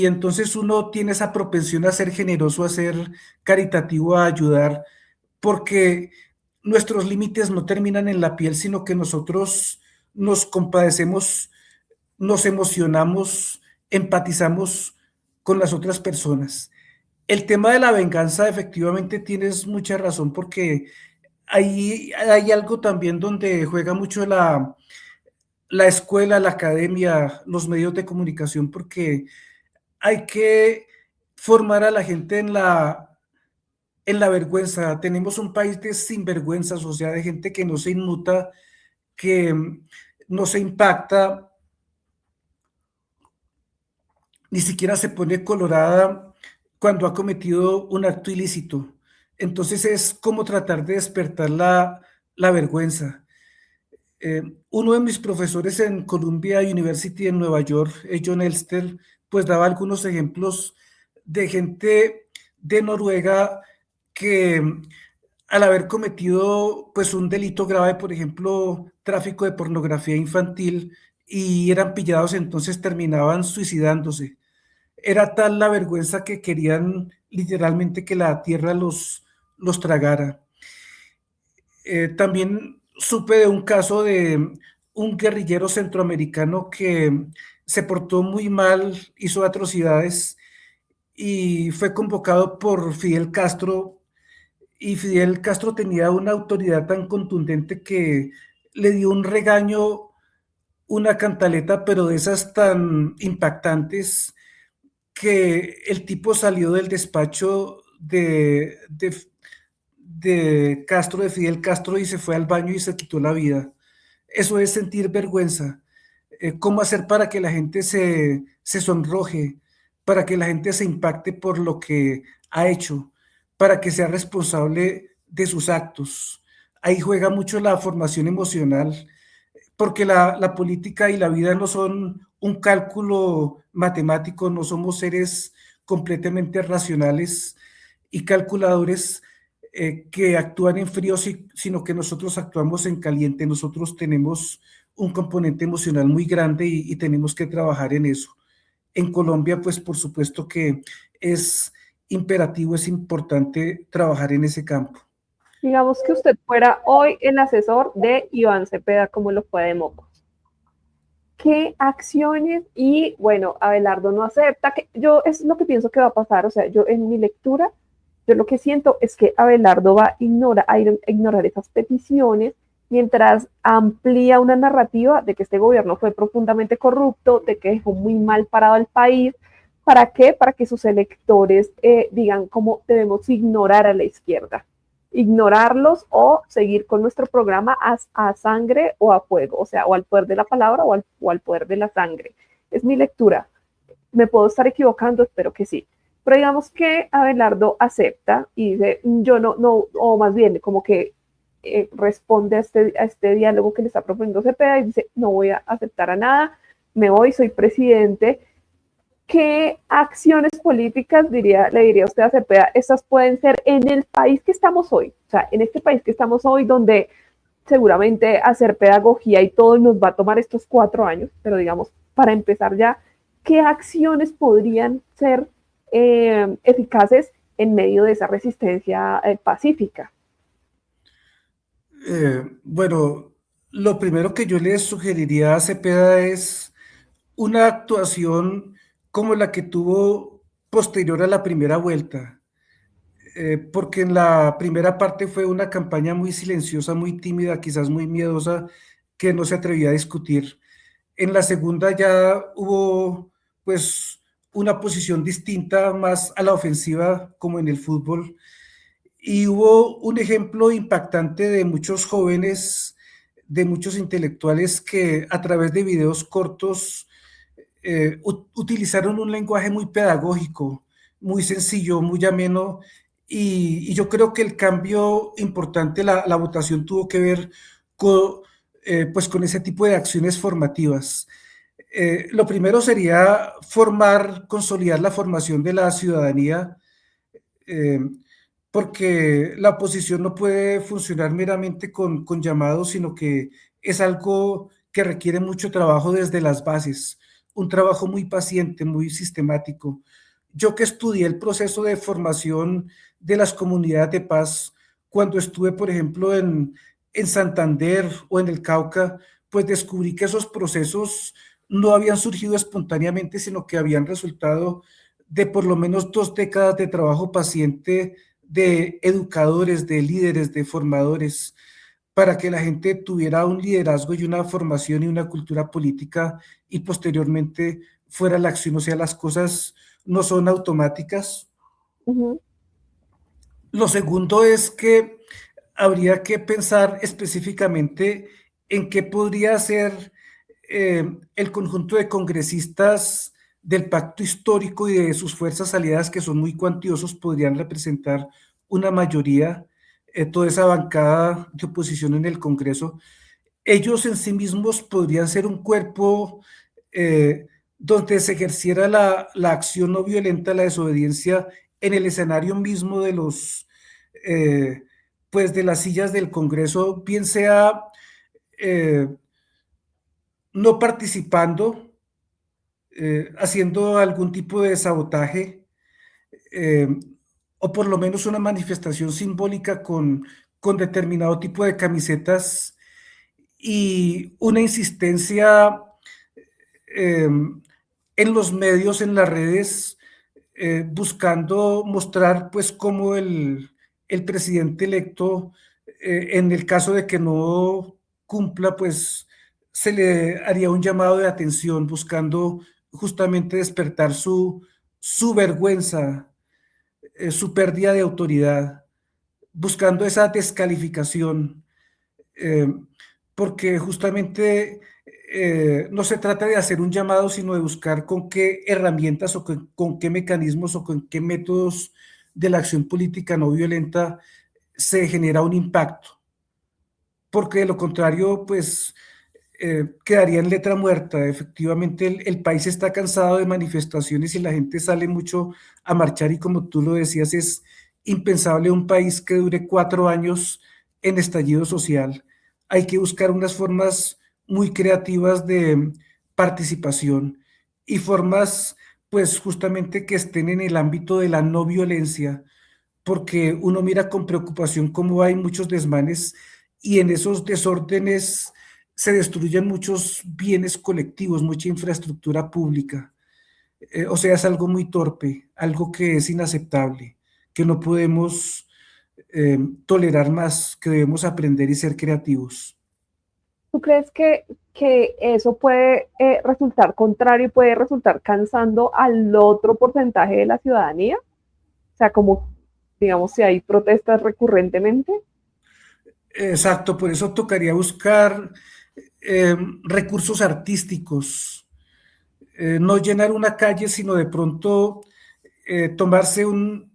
entonces uno tiene esa propensión a ser generoso, a ser caritativo, a ayudar, porque nuestros límites no terminan en la piel, sino que nosotros nos compadecemos, nos emocionamos, empatizamos con las otras personas. El tema de la venganza, efectivamente tienes mucha razón, porque hay algo también donde juega mucho la escuela, la academia, los medios de comunicación, porque hay que formar a la gente en la vergüenza. Tenemos un país de sinvergüenzas, o sea, de gente que no se inmuta, que no se impacta, ni siquiera se pone colorada cuando ha cometido un acto ilícito. Entonces es como tratar de despertar la vergüenza. Uno de mis profesores en Columbia University en Nueva York, John Elster, pues daba algunos ejemplos de gente de Noruega que al haber cometido pues un delito grave, por ejemplo, tráfico de pornografía infantil, y eran pillados, entonces terminaban suicidándose. Era tal la vergüenza que querían literalmente que la tierra los tragara. También supe de un caso de un guerrillero centroamericano que se portó muy mal, hizo atrocidades y fue convocado por Fidel Castro, y Fidel Castro tenía una autoridad tan contundente que le dio un regaño, una cantaleta, pero de esas tan impactantes, que el tipo salió del despacho de Castro, de Fidel Castro, y se fue al baño y se quitó la vida. Eso es sentir vergüenza. ¿Cómo hacer para que la gente se sonroje, para que la gente se impacte por lo que ha hecho, para que sea responsable de sus actos? Ahí juega mucho la formación emocional, porque la política y la vida no son un cálculo matemático, no somos seres completamente racionales y calculadores que actúan en frío, sino que nosotros actuamos en caliente. Nosotros tenemos un componente emocional muy grande y tenemos que trabajar en eso. En Colombia, pues por supuesto que es imperativo, es importante trabajar en ese campo. Digamos que usted fuera hoy el asesor de Iván Cepeda, como lo fue de Mocos. ¿Qué acciones? Y bueno, Abelardo no acepta, que yo es lo que pienso que va a pasar. O sea, yo en mi lectura, yo lo que siento es que Abelardo va a ignorar esas peticiones mientras amplía una narrativa de que este gobierno fue profundamente corrupto, de que dejó muy mal parado al país. ¿Para qué? Para que sus electores digan cómo debemos ignorar a la izquierda. ignorarlos o seguir con nuestro programa a sangre o a fuego, o sea, o al poder de la palabra o al poder de la sangre. Es mi lectura. Me puedo estar equivocando, espero que sí. Pero digamos que Abelardo acepta y dice, yo no, o más bien como que responde a este diálogo que le está proponiendo Cepeda y dice, no voy a aceptar a nada, me voy, soy presidente. ¿Qué acciones políticas le diría usted a Cepeda? Estas pueden ser en el país que estamos hoy, o sea, en este país que estamos hoy, donde seguramente hacer pedagogía y todo nos va a tomar estos 4 años, pero digamos, para empezar ya, ¿qué acciones podrían ser eficaces en medio de esa resistencia pacífica? Bueno, lo primero que yo le sugeriría a Cepeda es una actuación como la que tuvo posterior a la primera vuelta, porque en la primera parte fue una campaña muy silenciosa, muy tímida, quizás muy miedosa, que no se atrevía a discutir. En la segunda ya hubo pues una posición distinta, más a la ofensiva, como en el fútbol, y hubo un ejemplo impactante de muchos jóvenes, de muchos intelectuales que a través de videos cortos utilizaron un lenguaje muy pedagógico, muy sencillo, muy ameno, y yo creo que el cambio importante, la votación tuvo que ver con, pues con ese tipo de acciones formativas. Lo primero sería formar, consolidar la formación de la ciudadanía, eh, porque la oposición no puede funcionar meramente con llamados, sino que es algo que requiere mucho trabajo desde las bases, un trabajo muy paciente, muy sistemático. Yo que estudié el proceso de formación de las comunidades de paz, cuando estuve, por ejemplo, en Santander o en el Cauca, pues descubrí que esos procesos no habían surgido espontáneamente, sino que habían resultado de por lo menos 2 décadas de trabajo paciente de educadores, de líderes, de formadores, para que la gente tuviera un liderazgo y una formación y una cultura política y posteriormente fuera la acción. O sea, las cosas no son automáticas. Uh-huh. Lo segundo es que habría que pensar específicamente en qué podría ser el conjunto de congresistas del pacto histórico y de sus fuerzas aliadas, que son muy cuantiosos, podrían representar una mayoría, toda esa bancada de oposición en el Congreso. Ellos en sí mismos podrían ser un cuerpo donde se ejerciera la acción no violenta, la desobediencia en el escenario mismo de los, pues de las sillas del Congreso, bien sea eh, no participando, haciendo algún tipo de sabotaje, eh, o por lo menos una manifestación simbólica con determinado tipo de camisetas y una insistencia eh, en los medios, en las redes, buscando mostrar pues cómo el presidente electo, en el caso de que no cumpla, pues se le haría un llamado de atención buscando justamente despertar su vergüenza, su pérdida de autoridad, buscando esa descalificación, eh, porque justamente no se trata de hacer un llamado, sino de buscar con qué herramientas o con qué mecanismos o con qué métodos de la acción política no violenta se genera un impacto, porque de lo contrario, pues quedaría en letra muerta. Efectivamente, el país está cansado de manifestaciones y la gente sale mucho a marchar y como tú lo decías, es impensable un país que dure 4 años en estallido social. Hay que buscar unas formas muy creativas de participación y formas, pues justamente que estén en el ámbito de la no violencia, porque uno mira con preocupación cómo hay muchos desmanes y en esos desórdenes se destruyen muchos bienes colectivos, mucha infraestructura pública. O sea, es algo muy torpe, algo que es inaceptable, que no podemos tolerar más, que debemos aprender y ser creativos. ¿Tú crees que eso puede resultar contrario y puede resultar cansando al otro porcentaje de la ciudadanía? O sea, como digamos, si hay protestas recurrentemente. Exacto, por eso tocaría buscar recursos artísticos, no llenar una calle, sino de pronto tomarse un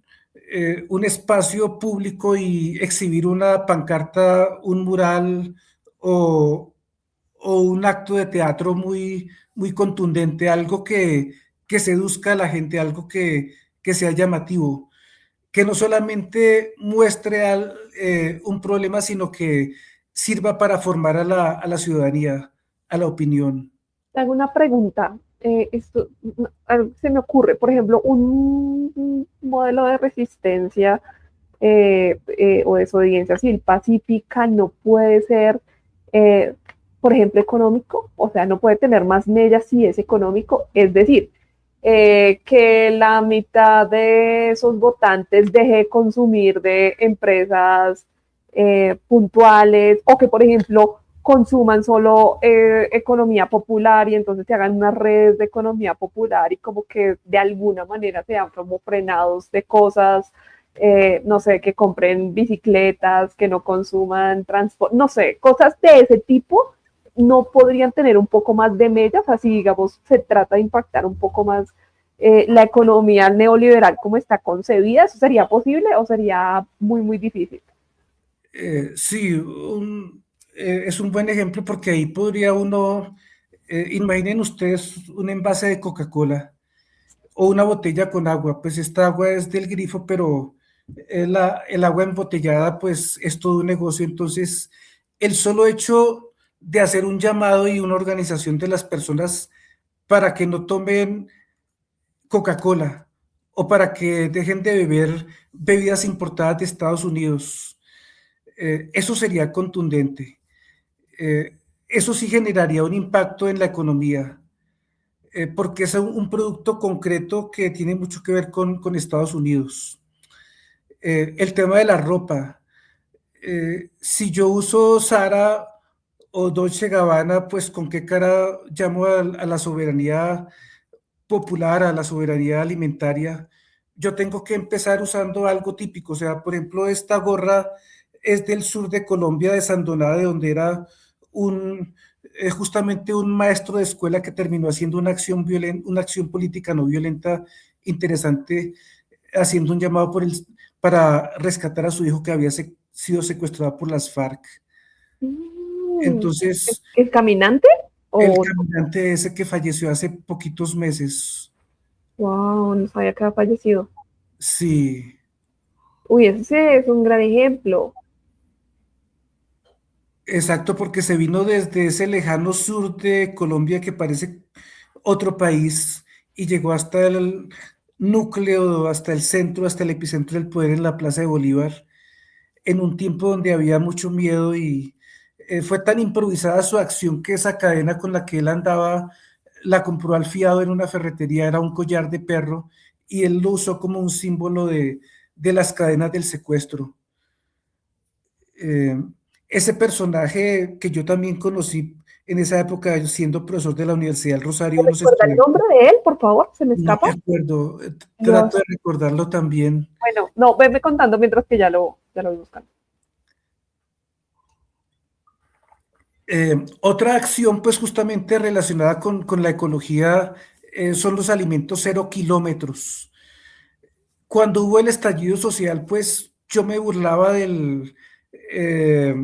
espacio público y exhibir una pancarta, un mural o, o un acto de teatro muy contundente, algo que seduzca a la gente, algo que sea llamativo, que no solamente muestre un problema, sino que sirva para formar a la ciudadanía, a la opinión. Te hago una pregunta. Esto se me ocurre, por ejemplo, un modelo de resistencia o desobediencia civil pacífica no puede ser, eh, por ejemplo, económico, o sea, no puede tener más medias si es económico, es decir, que la mitad de esos votantes deje de consumir de empresas puntuales o que, por ejemplo, consuman solo economía popular y entonces se hagan unas redes de economía popular y como que de alguna manera sean como frenados de cosas, no sé, que compren bicicletas, que no consuman transporte, no sé, cosas de ese tipo no podrían tener un poco más de medias, así digamos, se trata de impactar un poco más la economía neoliberal como está concebida. ¿Eso sería posible o sería muy difícil? Sí, es un buen ejemplo porque ahí podría uno, imaginen ustedes un envase de Coca-Cola o una botella con agua, pues esta agua es del grifo, pero el agua embotellada pues es todo un negocio, entonces el solo hecho de hacer un llamado y una organización de las personas para que no tomen Coca-Cola o para que dejen de beber bebidas importadas de Estados Unidos, eso sería contundente. Eso sí generaría un impacto en la economía, porque es un producto concreto que tiene mucho que ver con Estados Unidos. El tema de la ropa. Si yo uso Zara o Dolce Gabbana, pues con qué cara llamo a la soberanía popular, a la soberanía alimentaria. Yo tengo que empezar usando algo típico. O sea, por ejemplo, esta gorra es del sur de Colombia, de Sandoná, de donde era un, justamente un maestro de escuela que terminó haciendo una acción política no violenta interesante, haciendo un llamado para rescatar a su hijo que había sido secuestrado por las FARC. Entonces, ¿Es caminante? el O caminante ese que falleció hace poquitos meses, wow, no sabía que había fallecido. sí, Uy, ese es un gran ejemplo. exacto, porque se vino desde ese lejano sur de Colombia que parece otro país y llegó hasta el núcleo, hasta el centro, hasta el epicentro del poder en la Plaza de Bolívar, en un tiempo donde había mucho miedo y fue tan improvisada su acción que esa cadena con la que él andaba la compró al fiado en una ferretería, era un collar de perro y él lo usó como un símbolo de las cadenas del secuestro. Eh, Ese personaje que yo también conocí en esa época siendo profesor de la Universidad del Rosario, unos ¿Recuerda el estudiantes, nombre de él, por favor? ¿Se me no me escapa? acuerdo, trato Dios. de recordarlo también. Bueno, no, venme contando mientras que ya lo voy buscando. Otra acción, pues justamente relacionada con la ecología, son los alimentos 0 kilómetros. Cuando hubo el estallido social, pues yo me burlaba eh,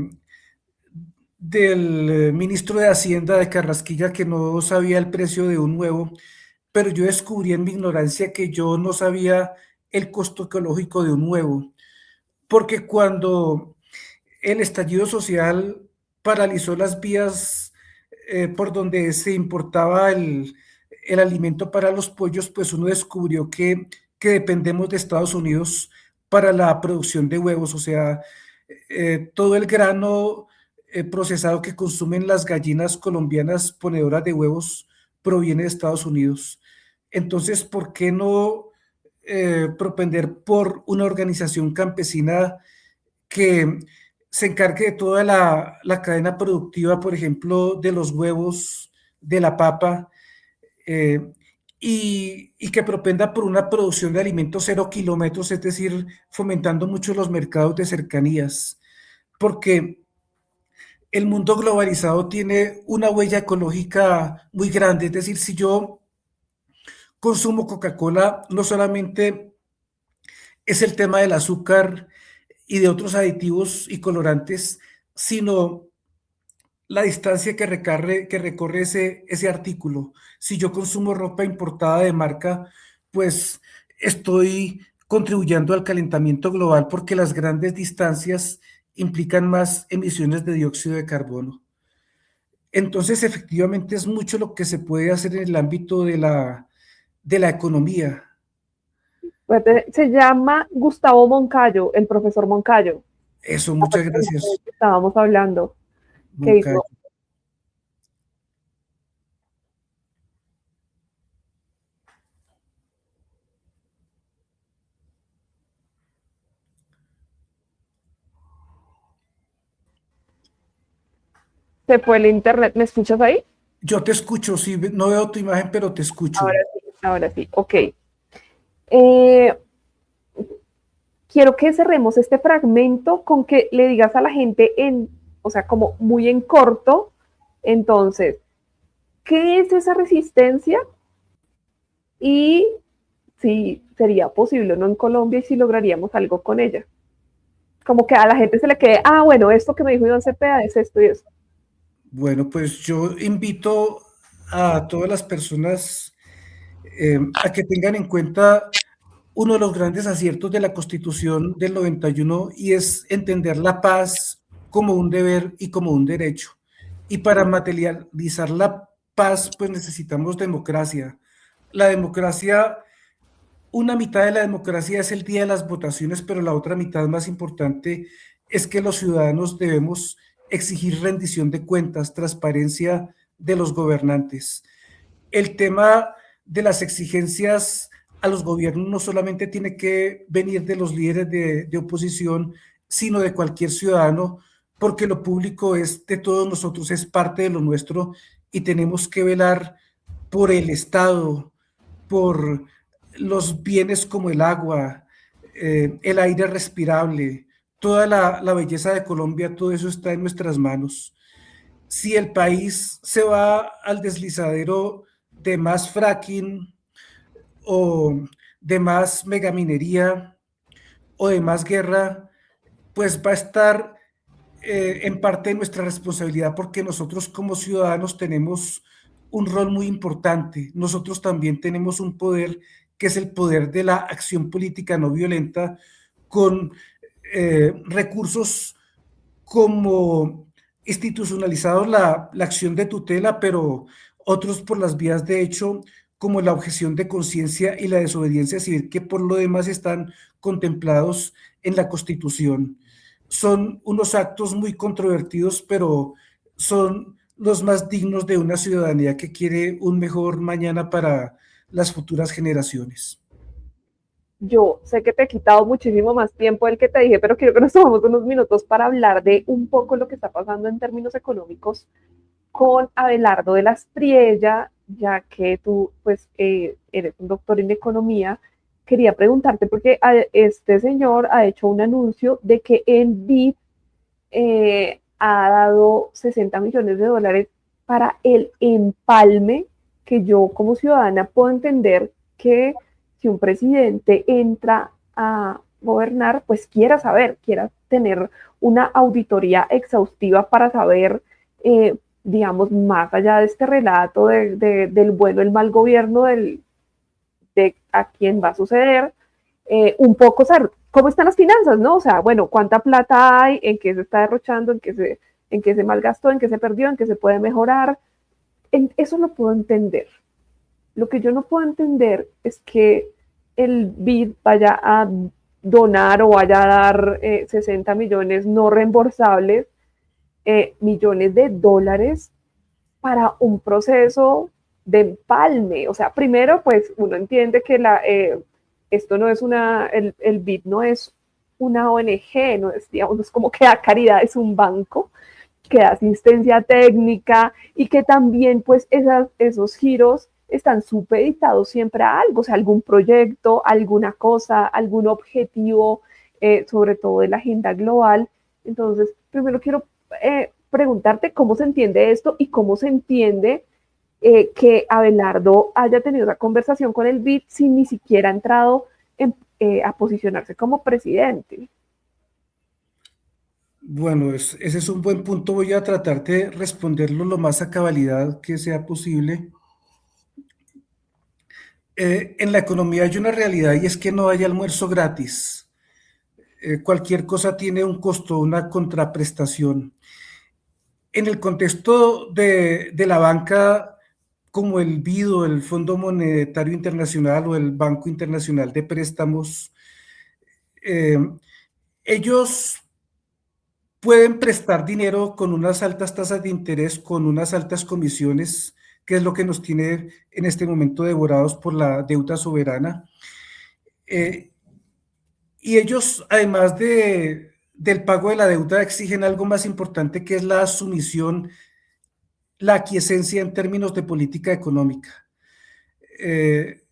del ministro de Hacienda de Carrasquilla que no sabía el precio de un huevo, pero yo descubrí en mi ignorancia que yo no sabía el costo ecológico de un huevo, porque cuando el estallido social paralizó las vías por donde se importaba el alimento para los pollos, pues uno descubrió que dependemos de Estados Unidos para la producción de huevos, o sea, todo el grano procesado que consumen las gallinas colombianas ponedoras de huevos proviene de Estados Unidos. Entonces, ¿por qué no propender por una organización campesina que se encargue de toda la cadena productiva, por ejemplo, de los huevos, de la papa, eh, y que propenda por una producción de alimentos 0 kilómetros, es decir, fomentando mucho los mercados de cercanías, porque el mundo globalizado tiene una huella ecológica muy grande. Es decir, si yo consumo Coca-Cola, no solamente es el tema del azúcar y de otros aditivos y colorantes, sino la distancia que recorre ese artículo. Si yo consumo ropa importada de marca, pues estoy contribuyendo al calentamiento global porque las grandes distancias implican más emisiones de dióxido de carbono. Entonces, efectivamente, es mucho lo que se puede hacer en el ámbito de la economía. Se llama Gustavo Moncayo, el profesor Moncayo, Eso, la muchas persona gracias, que estábamos hablando, que Moncayo. hizo. Se fue el internet, ¿me escuchas ahí? Yo te escucho, sí, no veo tu imagen, pero te escucho. Ahora sí, ok. Eh, quiero que cerremos este fragmento con que le digas a la gente o sea, como muy en corto, entonces, ¿qué es esa resistencia? Y si sería posible o no en Colombia y si lograríamos algo con ella. Como que a la gente se le quede, bueno, esto que me dijo Iván Cepeda es esto y esto. Bueno, pues yo invito a todas las personas a que tengan en cuenta uno de los grandes aciertos de la Constitución del 91 y es entender la paz como un deber y como un derecho. Y para materializar la paz, pues necesitamos democracia. La democracia, una mitad de la democracia es el día de las votaciones, pero la otra mitad más importante es que los ciudadanos debemos exigir rendición de cuentas, transparencia de los gobernantes. El tema de las exigencias a los gobiernos no solamente tiene que venir de los líderes de oposición, sino de cualquier ciudadano, porque lo público es de todos nosotros, es parte de lo nuestro y tenemos que velar por el Estado, por los bienes como el agua, el aire respirable, toda la belleza de Colombia, todo eso está en nuestras manos. Si el país se va al deslizadero de más fracking o de más megaminería o de más guerra, pues va a estar en parte de nuestra responsabilidad porque nosotros como ciudadanos tenemos un rol muy importante. Nosotros también tenemos un poder que es el poder de la acción política no violenta con recursos como institucionalizados la acción de tutela, pero otros por las vías de hecho, como la objeción de conciencia y la desobediencia civil, que por lo demás están contemplados en la Constitución. Son unos actos muy controvertidos, pero son los más dignos de una ciudadanía que quiere un mejor mañana para las futuras generaciones. Yo sé que te he quitado muchísimo más tiempo del que te dije, pero quiero que nos tomemos unos minutos para hablar de un poco lo que está pasando en términos económicos con Abelardo de la Espriella, ya que tú pues eres un doctor en economía. Quería preguntarte porque este señor ha hecho un anuncio de que en BID ha dado 60 millones de dólares para el empalme, que yo como ciudadana puedo entender que si un presidente entra a gobernar, pues quiera saber, quiera tener una auditoría exhaustiva para saber, digamos, más allá de este relato del bueno, el mal gobierno de a quién va a suceder, un poco saber cómo están las finanzas, ¿no? O sea, bueno, cuánta plata hay, en qué se está derrochando, en qué se malgastó, en qué se perdió, en qué se puede mejorar. Eso lo puedo entender. Lo que yo no puedo entender es que el BID vaya a donar o vaya a dar 60 millones no reembolsables, millones de dólares para un proceso de empalme. O sea, primero, pues uno entiende que esto no es el BID no es una ONG, no es, digamos, no es como que da caridad, es un banco que da asistencia técnica y que también pues esos giros están supeditados siempre a algo, o sea, algún proyecto, alguna cosa, algún objetivo, sobre todo de la agenda global. Entonces, primero quiero preguntarte cómo se entiende esto y cómo se entiende que Abelardo haya tenido esa conversación con el BID sin ni siquiera ha entrado a posicionarse como presidente. Bueno, ese es un buen punto. Voy a tratar de responderlo lo más a cabalidad que sea posible. En la economía hay una realidad y es que no hay almuerzo gratis. Cualquier cosa tiene un costo, una contraprestación. En el contexto de la banca, como el BID, el Fondo Monetario Internacional o el Banco Internacional de Préstamos, eh, ellos pueden prestar dinero con unas altas tasas de interés, con unas altas comisiones, que es lo que nos tiene en este momento devorados por la deuda soberana. Eh, y ellos, además del pago de la deuda, exigen algo más importante, que es la sumisión, la aquiescencia en términos de política económica. Eh,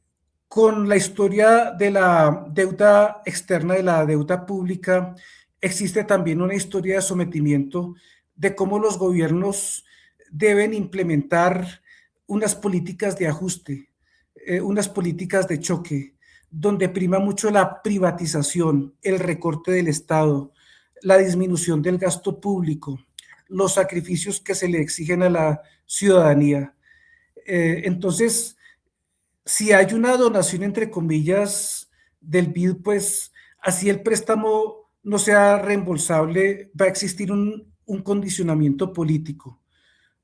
con la historia de la deuda externa, de la deuda pública, existe también una historia de sometimiento de cómo los gobiernos deben implementar unas políticas de ajuste, unas políticas de choque, donde prima mucho la privatización, el recorte del Estado, la disminución del gasto público, los sacrificios que se le exigen a la ciudadanía. Entonces, si hay una donación, entre comillas, del BID, pues así el préstamo no sea reembolsable, va a existir un condicionamiento político.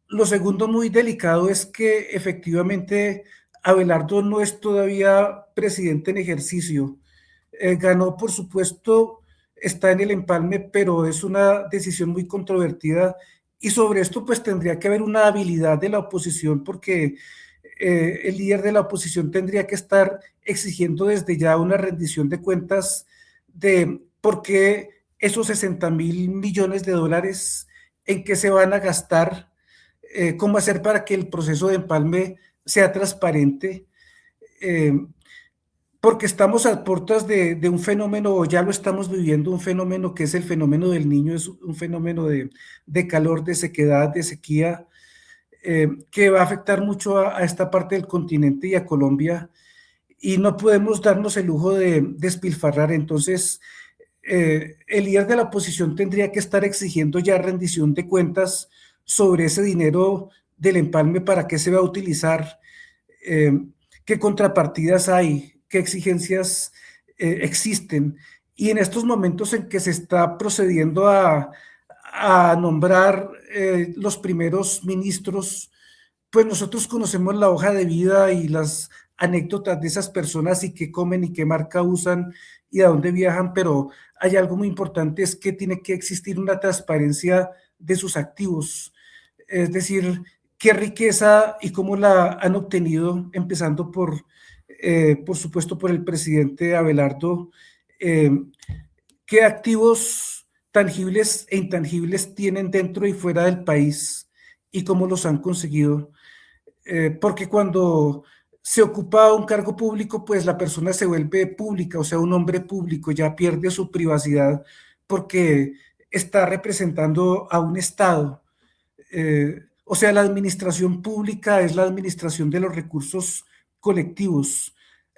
Lo segundo muy delicado es que efectivamente Abelardo no es todavía presidente en ejercicio. Ganó, por supuesto, está en el empalme, pero es una decisión muy controvertida y sobre esto pues tendría que haber una habilidad de la oposición porque el líder de la oposición tendría que estar exigiendo desde ya una rendición de cuentas de por qué esos 60.000 millones de dólares, en qué se van a gastar, cómo hacer para que el proceso de empalme sea transparente, eh, porque estamos a puertas de un fenómeno, o ya lo estamos viviendo, un fenómeno que es el fenómeno del Niño, es un fenómeno de calor, de sequedad, de sequía, que va a afectar mucho a esta parte del continente y a Colombia, y no podemos darnos el lujo de despilfarrar. Entonces, el líder de la oposición tendría que estar exigiendo ya rendición de cuentas sobre ese dinero del empalme, para qué se va a utilizar, eh, qué contrapartidas hay, qué exigencias existen. Y en estos momentos en que se está procediendo a nombrar los primeros ministros, pues nosotros conocemos la hoja de vida y las anécdotas de esas personas y qué comen y qué marca usan y a dónde viajan, pero hay algo muy importante, es que tiene que existir una transparencia de sus activos, es decir, qué riqueza y cómo la han obtenido, empezando por supuesto, por el presidente Abelardo, eh, qué activos tangibles e intangibles tienen dentro y fuera del país y cómo los han conseguido. Porque cuando se ocupa un cargo público, pues la persona se vuelve pública, o sea, un hombre público, ya pierde su privacidad porque está representando a un Estado. O sea, la administración pública es la administración de los recursos colectivos.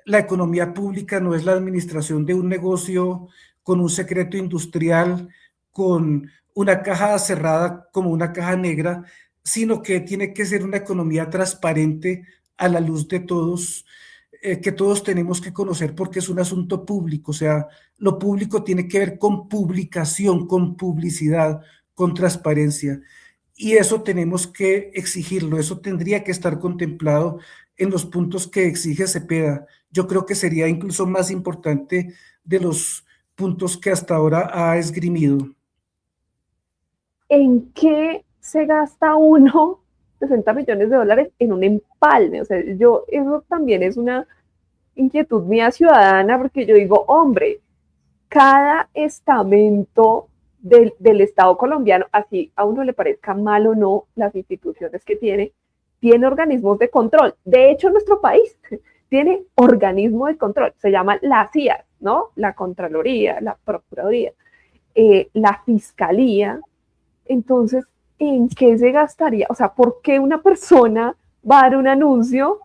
La economía pública no es la administración de un negocio con un secreto industrial, con una caja cerrada como una caja negra, sino que tiene que ser una economía transparente a la luz de todos, que todos tenemos que conocer porque es un asunto público. O sea, lo público tiene que ver con publicación, con publicidad, con transparencia. Y eso tenemos que exigirlo, eso tendría que estar contemplado en los puntos que exige Cepeda. Yo creo que sería incluso más importante de los puntos que hasta ahora ha esgrimido. ¿En qué se gasta uno 60 millones de dólares en un empalme? O sea, eso también es una inquietud mía ciudadana, porque yo digo, hombre, cada estamento del Estado colombiano, así a uno le parezca mal o no las instituciones que tiene, tiene organismos de control. De hecho, nuestro país tiene organismo de control, se llama la CIA, ¿no? La Contraloría, la Procuraduría, la Fiscalía. Entonces, ¿en qué se gastaría? O sea, ¿por qué una persona va a dar un anuncio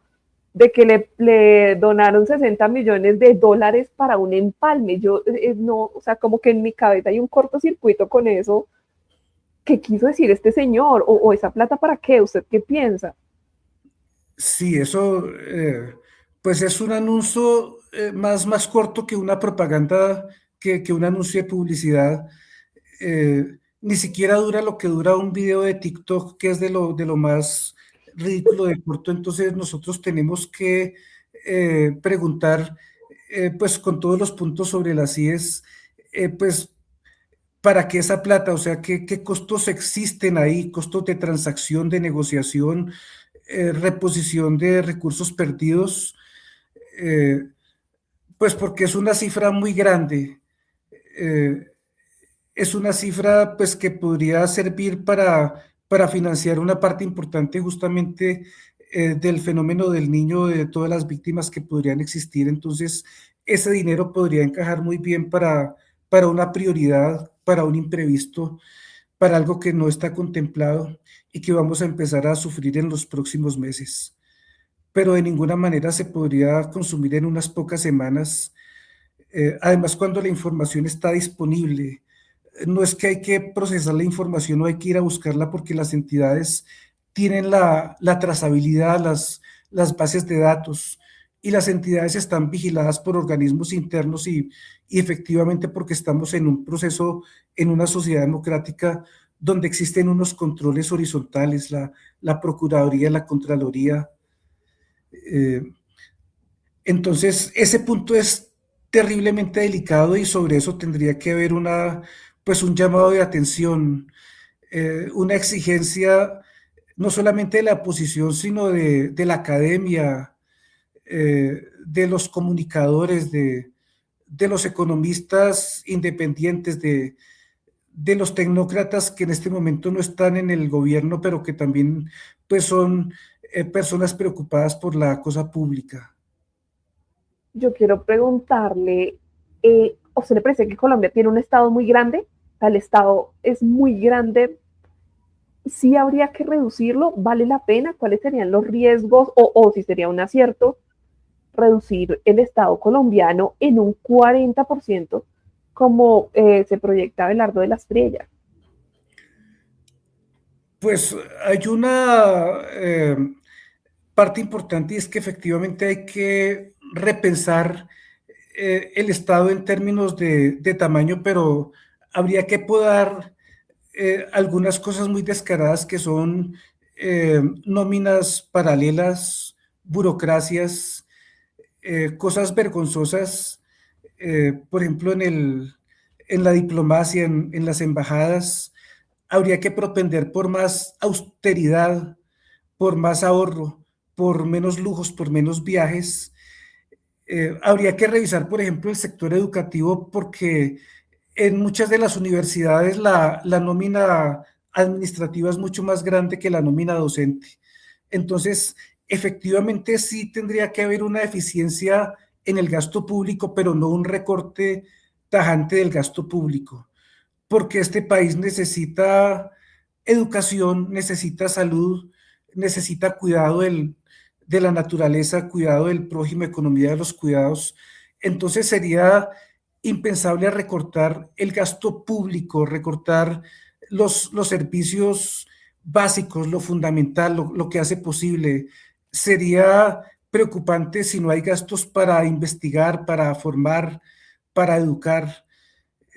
de que le donaron 60 millones de dólares para un empalme? Yo no, o sea, como que en mi cabeza hay un cortocircuito con eso. ¿Qué quiso decir este señor? ¿O esa plata para qué? ¿Usted qué piensa? Sí, eso pues es un anuncio más corto que una propaganda, que un anuncio de publicidad. Ni siquiera dura lo que dura un video de TikTok, que es de lo más ridículo de corto. Entonces nosotros tenemos que preguntar, pues con todos los puntos sobre las IES, pues para qué esa plata, o sea, qué costos existen ahí, costos de transacción, de negociación, reposición de recursos perdidos, eh, pues porque es una cifra muy grande. Eh, es una cifra pues que podría servir para financiar una parte importante justamente del fenómeno del niño, de todas las víctimas que podrían existir. Entonces, ese dinero podría encajar muy bien para una prioridad, para un imprevisto, para algo que no está contemplado y que vamos a empezar a sufrir en los próximos meses. Pero de ninguna manera se podría consumir en unas pocas semanas. Además, cuando la información está disponible, no es que hay que procesar la información o hay que ir a buscarla porque las entidades tienen la trazabilidad, las bases de datos y las entidades están vigiladas por organismos internos y efectivamente porque estamos en un proceso, en una sociedad democrática donde existen unos controles horizontales, la Procuraduría, la Contraloría. eh, entonces, ese punto es terriblemente delicado y sobre eso tendría que haber pues un llamado de atención, una exigencia no solamente de la oposición, sino de la academia, de los comunicadores, de los economistas independientes, de los tecnócratas que en este momento no están en el gobierno, pero que también pues son personas preocupadas por la cosa pública. Yo quiero preguntarle, ¿a usted le parece que Colombia tiene un estado muy grande? O sea, el estado es muy grande. ¿Sí habría que reducirlo? ¿Vale la pena? ¿Cuáles serían los riesgos? O si sería un acierto reducir el estado colombiano en un 40%, como se proyecta Abelardo de la Estrella. Pues hay una parte importante y es que efectivamente hay que repensar el Estado en términos de tamaño, pero habría que podar algunas cosas muy descaradas que son nóminas paralelas, burocracias, cosas vergonzosas, por ejemplo, en la diplomacia, en las embajadas, habría que propender por más austeridad, por más ahorro, por menos lujos, por menos viajes. Habría que revisar, por ejemplo, el sector educativo porque en muchas de las universidades la nómina administrativa es mucho más grande que la nómina docente. Entonces, efectivamente sí tendría que haber una eficiencia en el gasto público, pero no un recorte tajante del gasto público, porque este país necesita educación, necesita salud, necesita cuidado de la naturaleza, cuidado del prójimo, economía de los cuidados. Entonces sería impensable recortar el gasto público, recortar los servicios básicos, lo fundamental, lo que hace posible. Sería preocupante si no hay gastos para investigar, para formar, para educar.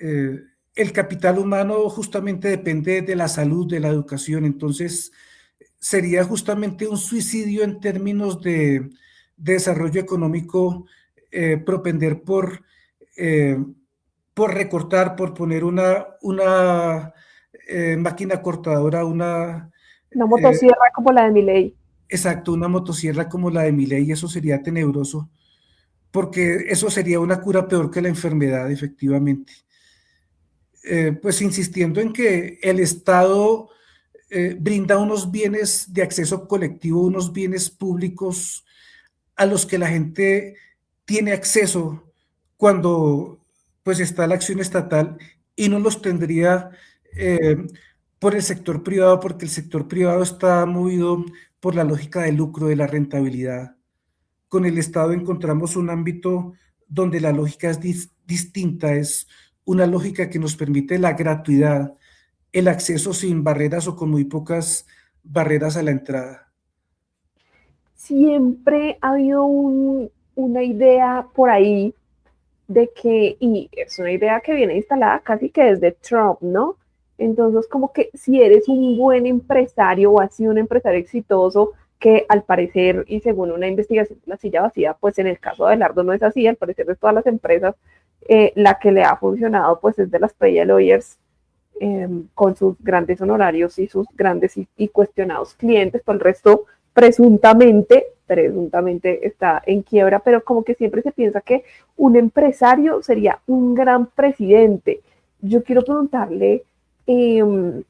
Eh, el capital humano justamente depende de la salud, de la educación, entonces sería justamente un suicidio en términos de desarrollo económico, propender eh, por recortar, por poner una máquina cortadora, Una eh, motosierra como la de Milei. exacto, una motosierra como la de Milei, eso sería tenebroso, porque eso sería una cura peor que la enfermedad, efectivamente. Pues insistiendo en que el Estado brinda unos bienes de acceso colectivo, unos bienes públicos a los que la gente tiene acceso cuando pues está la acción estatal y no los tendría eh, por el sector privado, porque el sector privado está movido por la lógica de lucro, de la rentabilidad. Con el Estado encontramos un ámbito donde la lógica es distinta, es una lógica que nos permite la gratuidad, el acceso sin barreras o con muy pocas barreras a la entrada. Siempre ha habido una idea por ahí de que, y es una idea que viene instalada casi que desde Trump, ¿no? Entonces, como que si eres un buen empresario o has sido un empresario exitoso, que al parecer, y según una investigación de la silla vacía, pues en el caso de Lardo no es así, al parecer de todas las empresas, la que le ha funcionado pues es de las Pay Lawyers, con sus grandes honorarios y sus grandes y cuestionados clientes, por el resto presuntamente está en quiebra, pero como que siempre se piensa que un empresario sería un gran presidente. Yo quiero preguntarle, ¿el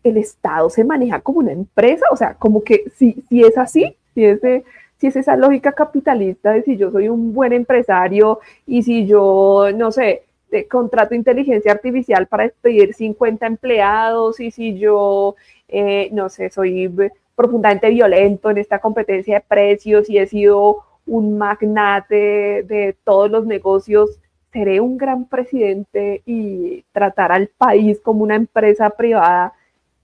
Estado se maneja como una empresa? O sea, como que si es así, si es esa lógica capitalista de si yo soy un buen empresario y si yo, no sé, contrato inteligencia artificial para despedir 50 empleados y si yo, no sé, soy profundamente violento en esta competencia de precios y he sido un magnate de todos los negocios, seré un gran presidente y tratar al país como una empresa privada.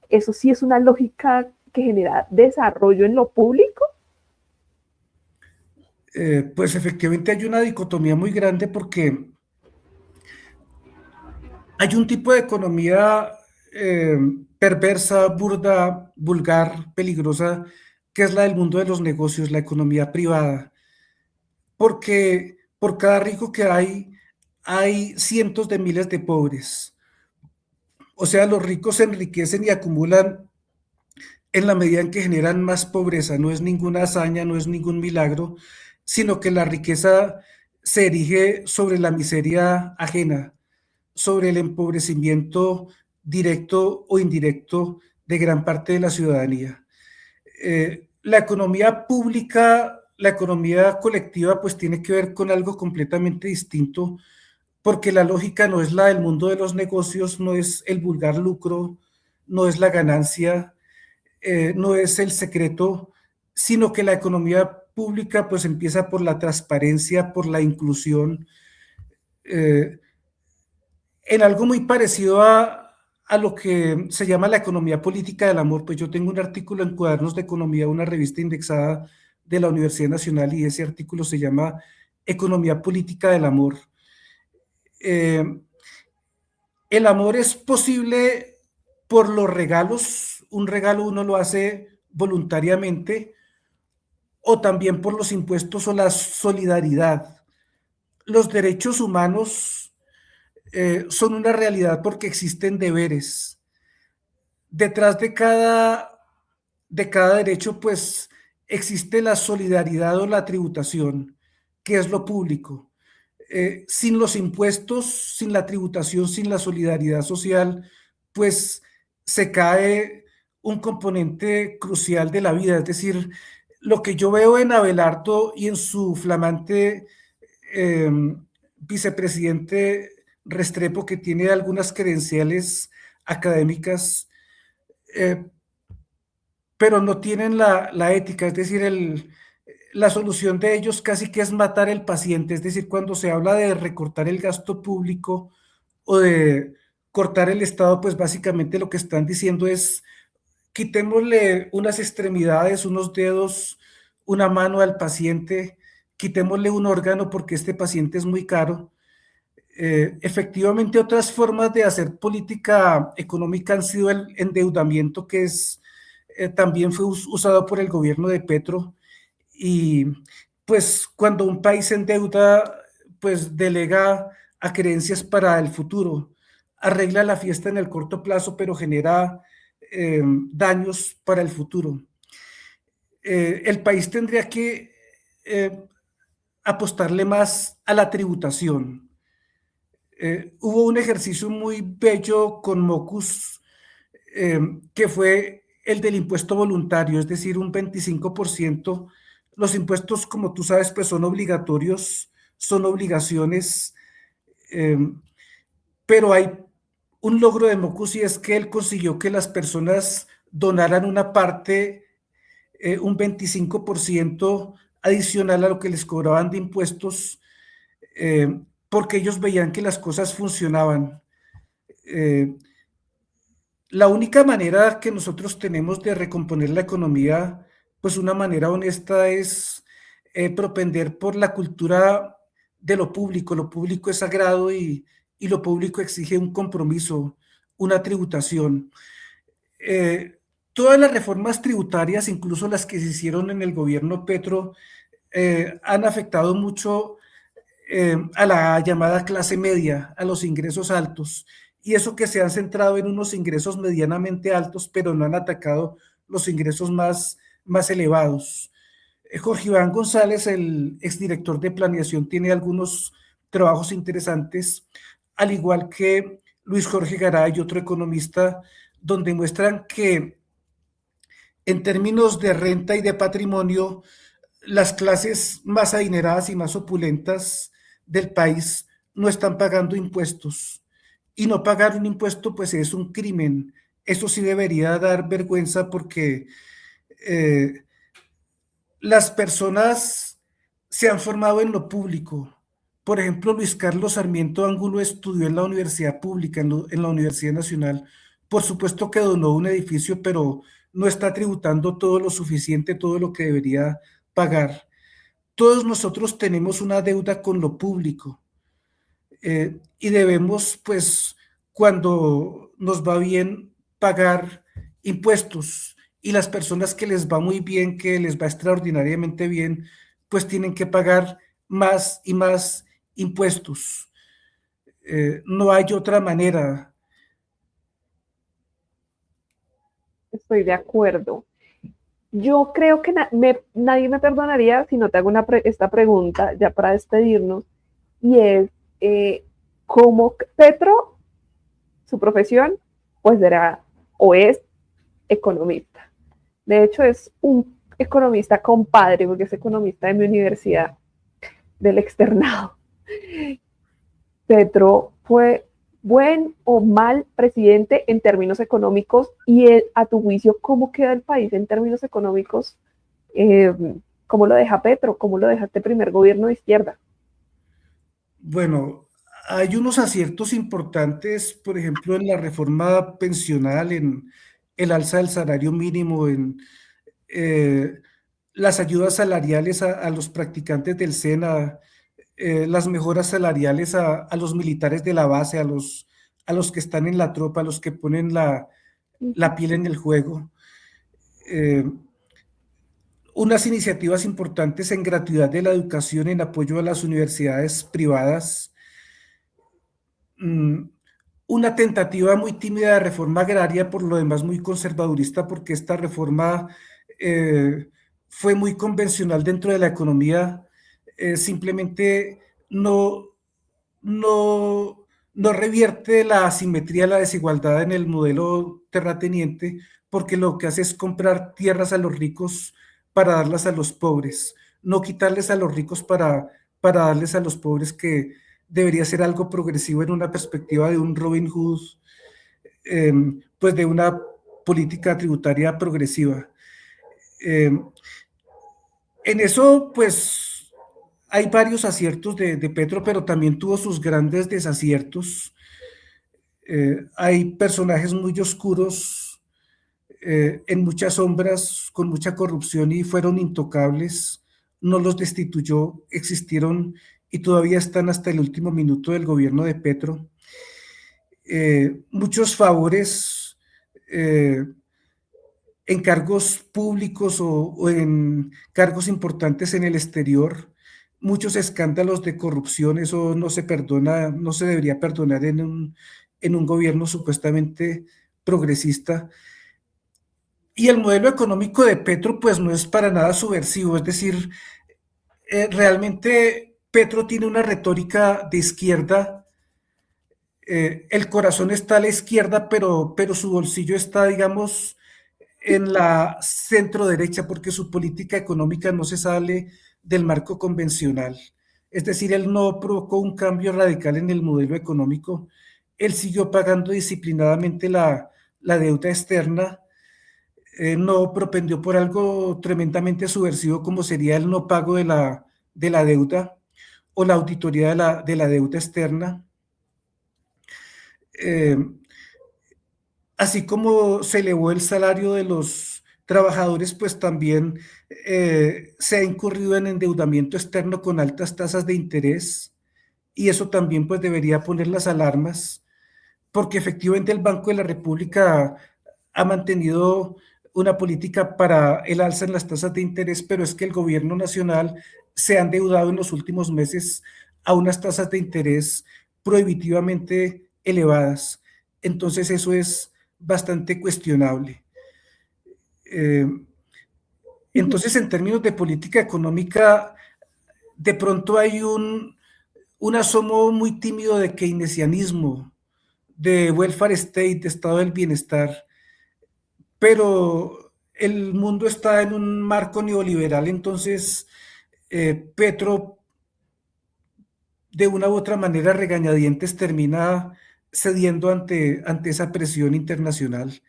Eso sí es una lógica que genera desarrollo en lo público. Pues efectivamente hay una dicotomía muy grande porque hay un tipo de economía eh, perversa, burda, vulgar, peligrosa, que es la del mundo de los negocios, la economía privada, porque por cada rico que hay cientos de miles de pobres. O sea, los ricos se enriquecen y acumulan en la medida en que generan más pobreza. No es ninguna hazaña, no es ningún milagro, sino que la riqueza se erige sobre la miseria ajena, sobre el empobrecimiento directo o indirecto de gran parte de la ciudadanía. La economía pública, la economía colectiva, pues tiene que ver con algo completamente distinto, porque la lógica no es la del mundo de los negocios, no es el vulgar lucro, no es la ganancia, no es el secreto, sino que la economía pública pues empieza por la transparencia, por la inclusión, eh, en algo muy parecido a lo que se llama la economía política del amor. Pues yo tengo un artículo en Cuadernos de Economía, una revista indexada de la Universidad Nacional, y ese artículo se llama Economía política del amor. Eh, el amor es posible por los regalos, un regalo uno lo hace voluntariamente, o también por los impuestos o la solidaridad. Los derechos humanos son una realidad porque existen deberes. Detrás de cada derecho, pues existe la solidaridad o la tributación, que es lo público. Sin los impuestos, sin la tributación, sin la solidaridad social, pues se cae un componente crucial de la vida. Es decir, lo que yo veo en Abelardo y en su flamante eh, vicepresidente Restrepo, que tiene algunas credenciales académicas, eh, pero no tienen la ética, es decir, la solución de ellos casi que es matar el paciente, es decir, cuando se habla de recortar el gasto público o de cortar el Estado, pues básicamente lo que están diciendo es quitémosle unas extremidades, unos dedos, una mano al paciente, quitémosle un órgano porque este paciente es muy caro. Efectivamente, otras formas de hacer política económica han sido el endeudamiento, que es también fue usado por el gobierno de Petro, y pues cuando un país se endeuda, pues delega a creencias para el futuro, arregla la fiesta en el corto plazo, pero genera daños para el futuro. El país tendría que apostarle más a la tributación. Hubo un ejercicio muy bello con Mocus que fue el del impuesto voluntario, es decir, un 25%. Los impuestos, como tú sabes, pues son obligatorios, son obligaciones, eh, pero hay un logro de Mocus y es que él consiguió que las personas donaran una parte, un 25% adicional a lo que les cobraban de impuestos, porque ellos veían que las cosas funcionaban. La única manera que nosotros tenemos de recomponer la economía, pues una manera honesta es propender por la cultura de lo público. Lo público es sagrado y lo público exige un compromiso, una tributación. Todas las reformas tributarias, incluso las que se hicieron en el gobierno Petro, han afectado mucho a la llamada clase media, a los ingresos altos, y eso que se han centrado en unos ingresos medianamente altos, pero no han atacado los ingresos más elevados. Jorge Iván González, el exdirector de planeación, tiene algunos trabajos interesantes, al igual que Luis Jorge Garay, otro economista, donde muestran que en términos de renta y de patrimonio, las clases más adineradas y más opulentas del país no están pagando impuestos. Y no pagar un impuesto, pues es un crimen. Eso sí debería dar vergüenza porque las personas se han formado en lo público. Por ejemplo, Luis Carlos Sarmiento Ángulo estudió en la universidad pública, en la Universidad Nacional. Por supuesto que donó un edificio, pero no está tributando todo lo suficiente, todo lo que debería pagar. Todos nosotros tenemos una deuda con lo público y debemos, pues, cuando nos va bien, pagar impuestos, y las personas que les va muy bien, que les va extraordinariamente bien, pues tienen que pagar más y más impuestos. No hay otra manera. Estoy de acuerdo. Yo creo que nadie me perdonaría si no te hago esta pregunta ya para despedirnos, y es, ¿cómo Petro, su profesión, pues era o es economista? De hecho, es un economista compadre, porque es economista de mi universidad, del externado. Petro fue buen o mal presidente en términos económicos, y a tu juicio, ¿cómo queda el país en términos económicos? ¿Cómo lo deja Petro? ¿Cómo lo deja este primer gobierno de izquierda? Bueno, hay unos aciertos importantes, por ejemplo, en la reforma pensional, en el alza del salario mínimo, en las ayudas salariales a los practicantes del SENA, las mejoras salariales a los militares de la base, a los que están en la tropa, a los que ponen la piel en el juego. Unas iniciativas importantes en gratuidad de la educación, en apoyo a las universidades privadas. Una tentativa muy tímida de reforma agraria, por lo demás muy conservadurista, porque esta reforma fue muy convencional dentro de la economía. Simplemente no revierte la asimetría, la desigualdad en el modelo terrateniente, porque lo que hace es comprar tierras a los ricos para darlas a los pobres, no quitarles a los ricos para darles a los pobres, que debería ser algo progresivo en una perspectiva de un Robin Hood, pues de una política tributaria progresiva. En eso, pues, hay varios aciertos de Petro, pero también tuvo sus grandes desaciertos. Hay personajes muy oscuros, en muchas sombras, con mucha corrupción, y fueron intocables. No los destituyó, existieron y todavía están hasta el último minuto del gobierno de Petro. Muchos favores en cargos públicos o en cargos importantes en el exterior, muchos escándalos de corrupción. Eso no se perdona, no se debería perdonar en un gobierno supuestamente progresista. Y el modelo económico de Petro, pues, no es para nada subversivo, es decir, realmente Petro tiene una retórica de izquierda, el corazón está a la izquierda, pero su bolsillo está, digamos, en la centro derecha, porque su política económica no se sale del marco convencional. Es decir, él no provocó un cambio radical en el modelo económico, él siguió pagando disciplinadamente la deuda externa, no propendió por algo tremendamente subversivo como sería el no pago de la deuda o la auditoría de la deuda externa. Eh, Así como se elevó el salario de los trabajadores, pues también se ha incurrido en endeudamiento externo con altas tasas de interés, y eso también pues debería poner las alarmas, porque efectivamente el Banco de la República ha mantenido una política para el alza en las tasas de interés, pero es que el gobierno nacional se ha endeudado en los últimos meses a unas tasas de interés prohibitivamente elevadas. Entonces eso es bastante cuestionable. Entonces, en términos de política económica, de pronto hay un asomo muy tímido de keynesianismo, de welfare state, de estado del bienestar, pero el mundo está en un marco neoliberal, entonces Petro, de una u otra manera, regañadientes, termina cediendo ante esa presión internacional.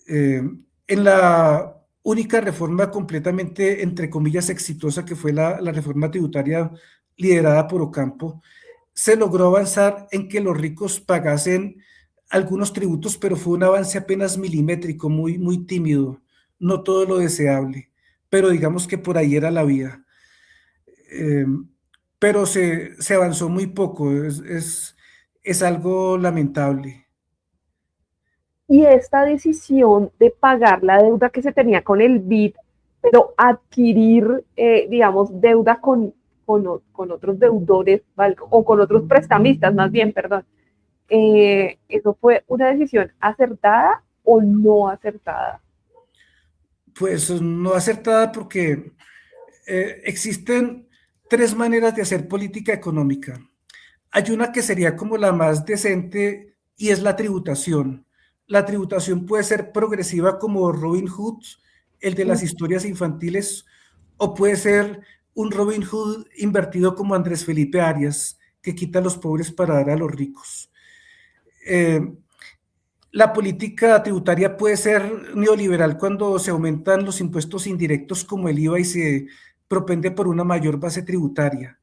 En la única reforma completamente, entre comillas, exitosa, que fue la reforma tributaria liderada por Ocampo, se logró avanzar en que los ricos pagasen algunos tributos, pero fue un avance apenas milimétrico, muy tímido, no todo lo deseable, pero digamos que por ahí era la vía. Eh, pero se avanzó muy poco, es algo lamentable. Y esta decisión de pagar la deuda que se tenía con el BID, pero adquirir, digamos, deuda con otros deudores o con otros prestamistas, más bien, perdón, ¿eso fue una decisión acertada o no acertada? Pues no acertada porque existen tres maneras de hacer política económica. Hay una que sería como la más decente y es la tributación. La tributación puede ser progresiva como Robin Hood, el de las historias infantiles, o puede ser un Robin Hood invertido como Andrés Felipe Arias, que quita a los pobres para dar a los ricos. La política tributaria puede ser neoliberal cuando se aumentan los impuestos indirectos como el IVA y se propende por una mayor base tributaria.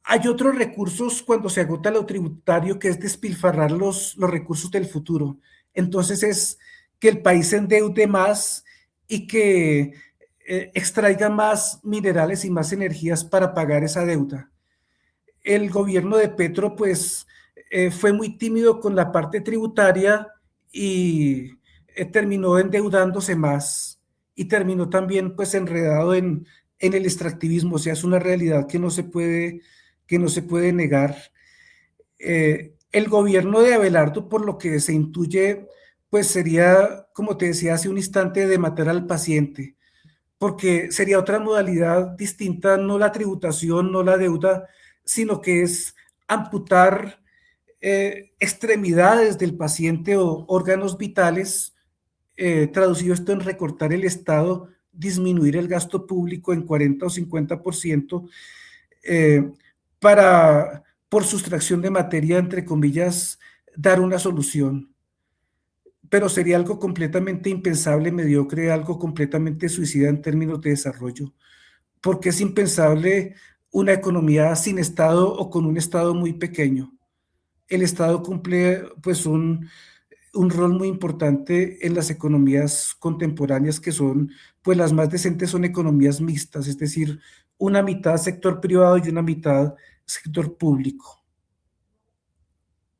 Hay otros recursos cuando se agota lo tributario, que es despilfarrar los recursos del futuro. Entonces es que el país se endeude más y que extraiga más minerales y más energías para pagar esa deuda. El gobierno de Petro pues fue muy tímido con la parte tributaria y terminó endeudándose más y terminó también pues enredado en el extractivismo. O sea, es una realidad que no se puede negar. El gobierno de Abelardo, por lo que se intuye, pues sería, como te decía hace un instante, de matar al paciente, porque sería otra modalidad distinta, no la tributación, no la deuda, sino que es amputar extremidades del paciente o órganos vitales, traducido esto en recortar el Estado, disminuir el gasto público en 40 o 50%, eh, para, por sustracción de materia, entre comillas, dar una solución. Pero sería algo completamente impensable, mediocre, algo completamente suicida en términos de desarrollo, porque es impensable una economía sin Estado o con un Estado muy pequeño. El Estado cumple pues un rol muy importante en las economías contemporáneas, que son, pues las más decentes son economías mixtas, es decir, una mitad sector privado y una mitad sector público.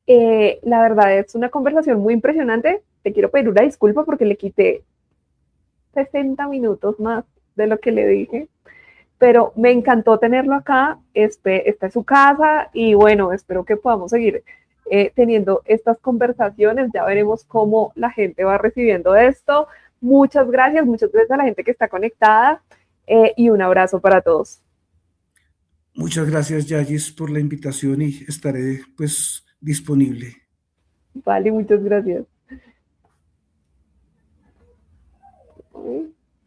La verdad es una conversación muy impresionante. Te quiero pedir una disculpa porque le quité 60 minutos más de lo que le dije, pero me encantó tenerlo acá. Esta es su casa y bueno, espero que podamos seguir teniendo estas conversaciones. Ya veremos cómo la gente va recibiendo esto. Muchas gracias a la gente que está conectada y un abrazo para todos. Muchas gracias, Yagis, por la invitación y estaré pues disponible. Vale, muchas gracias.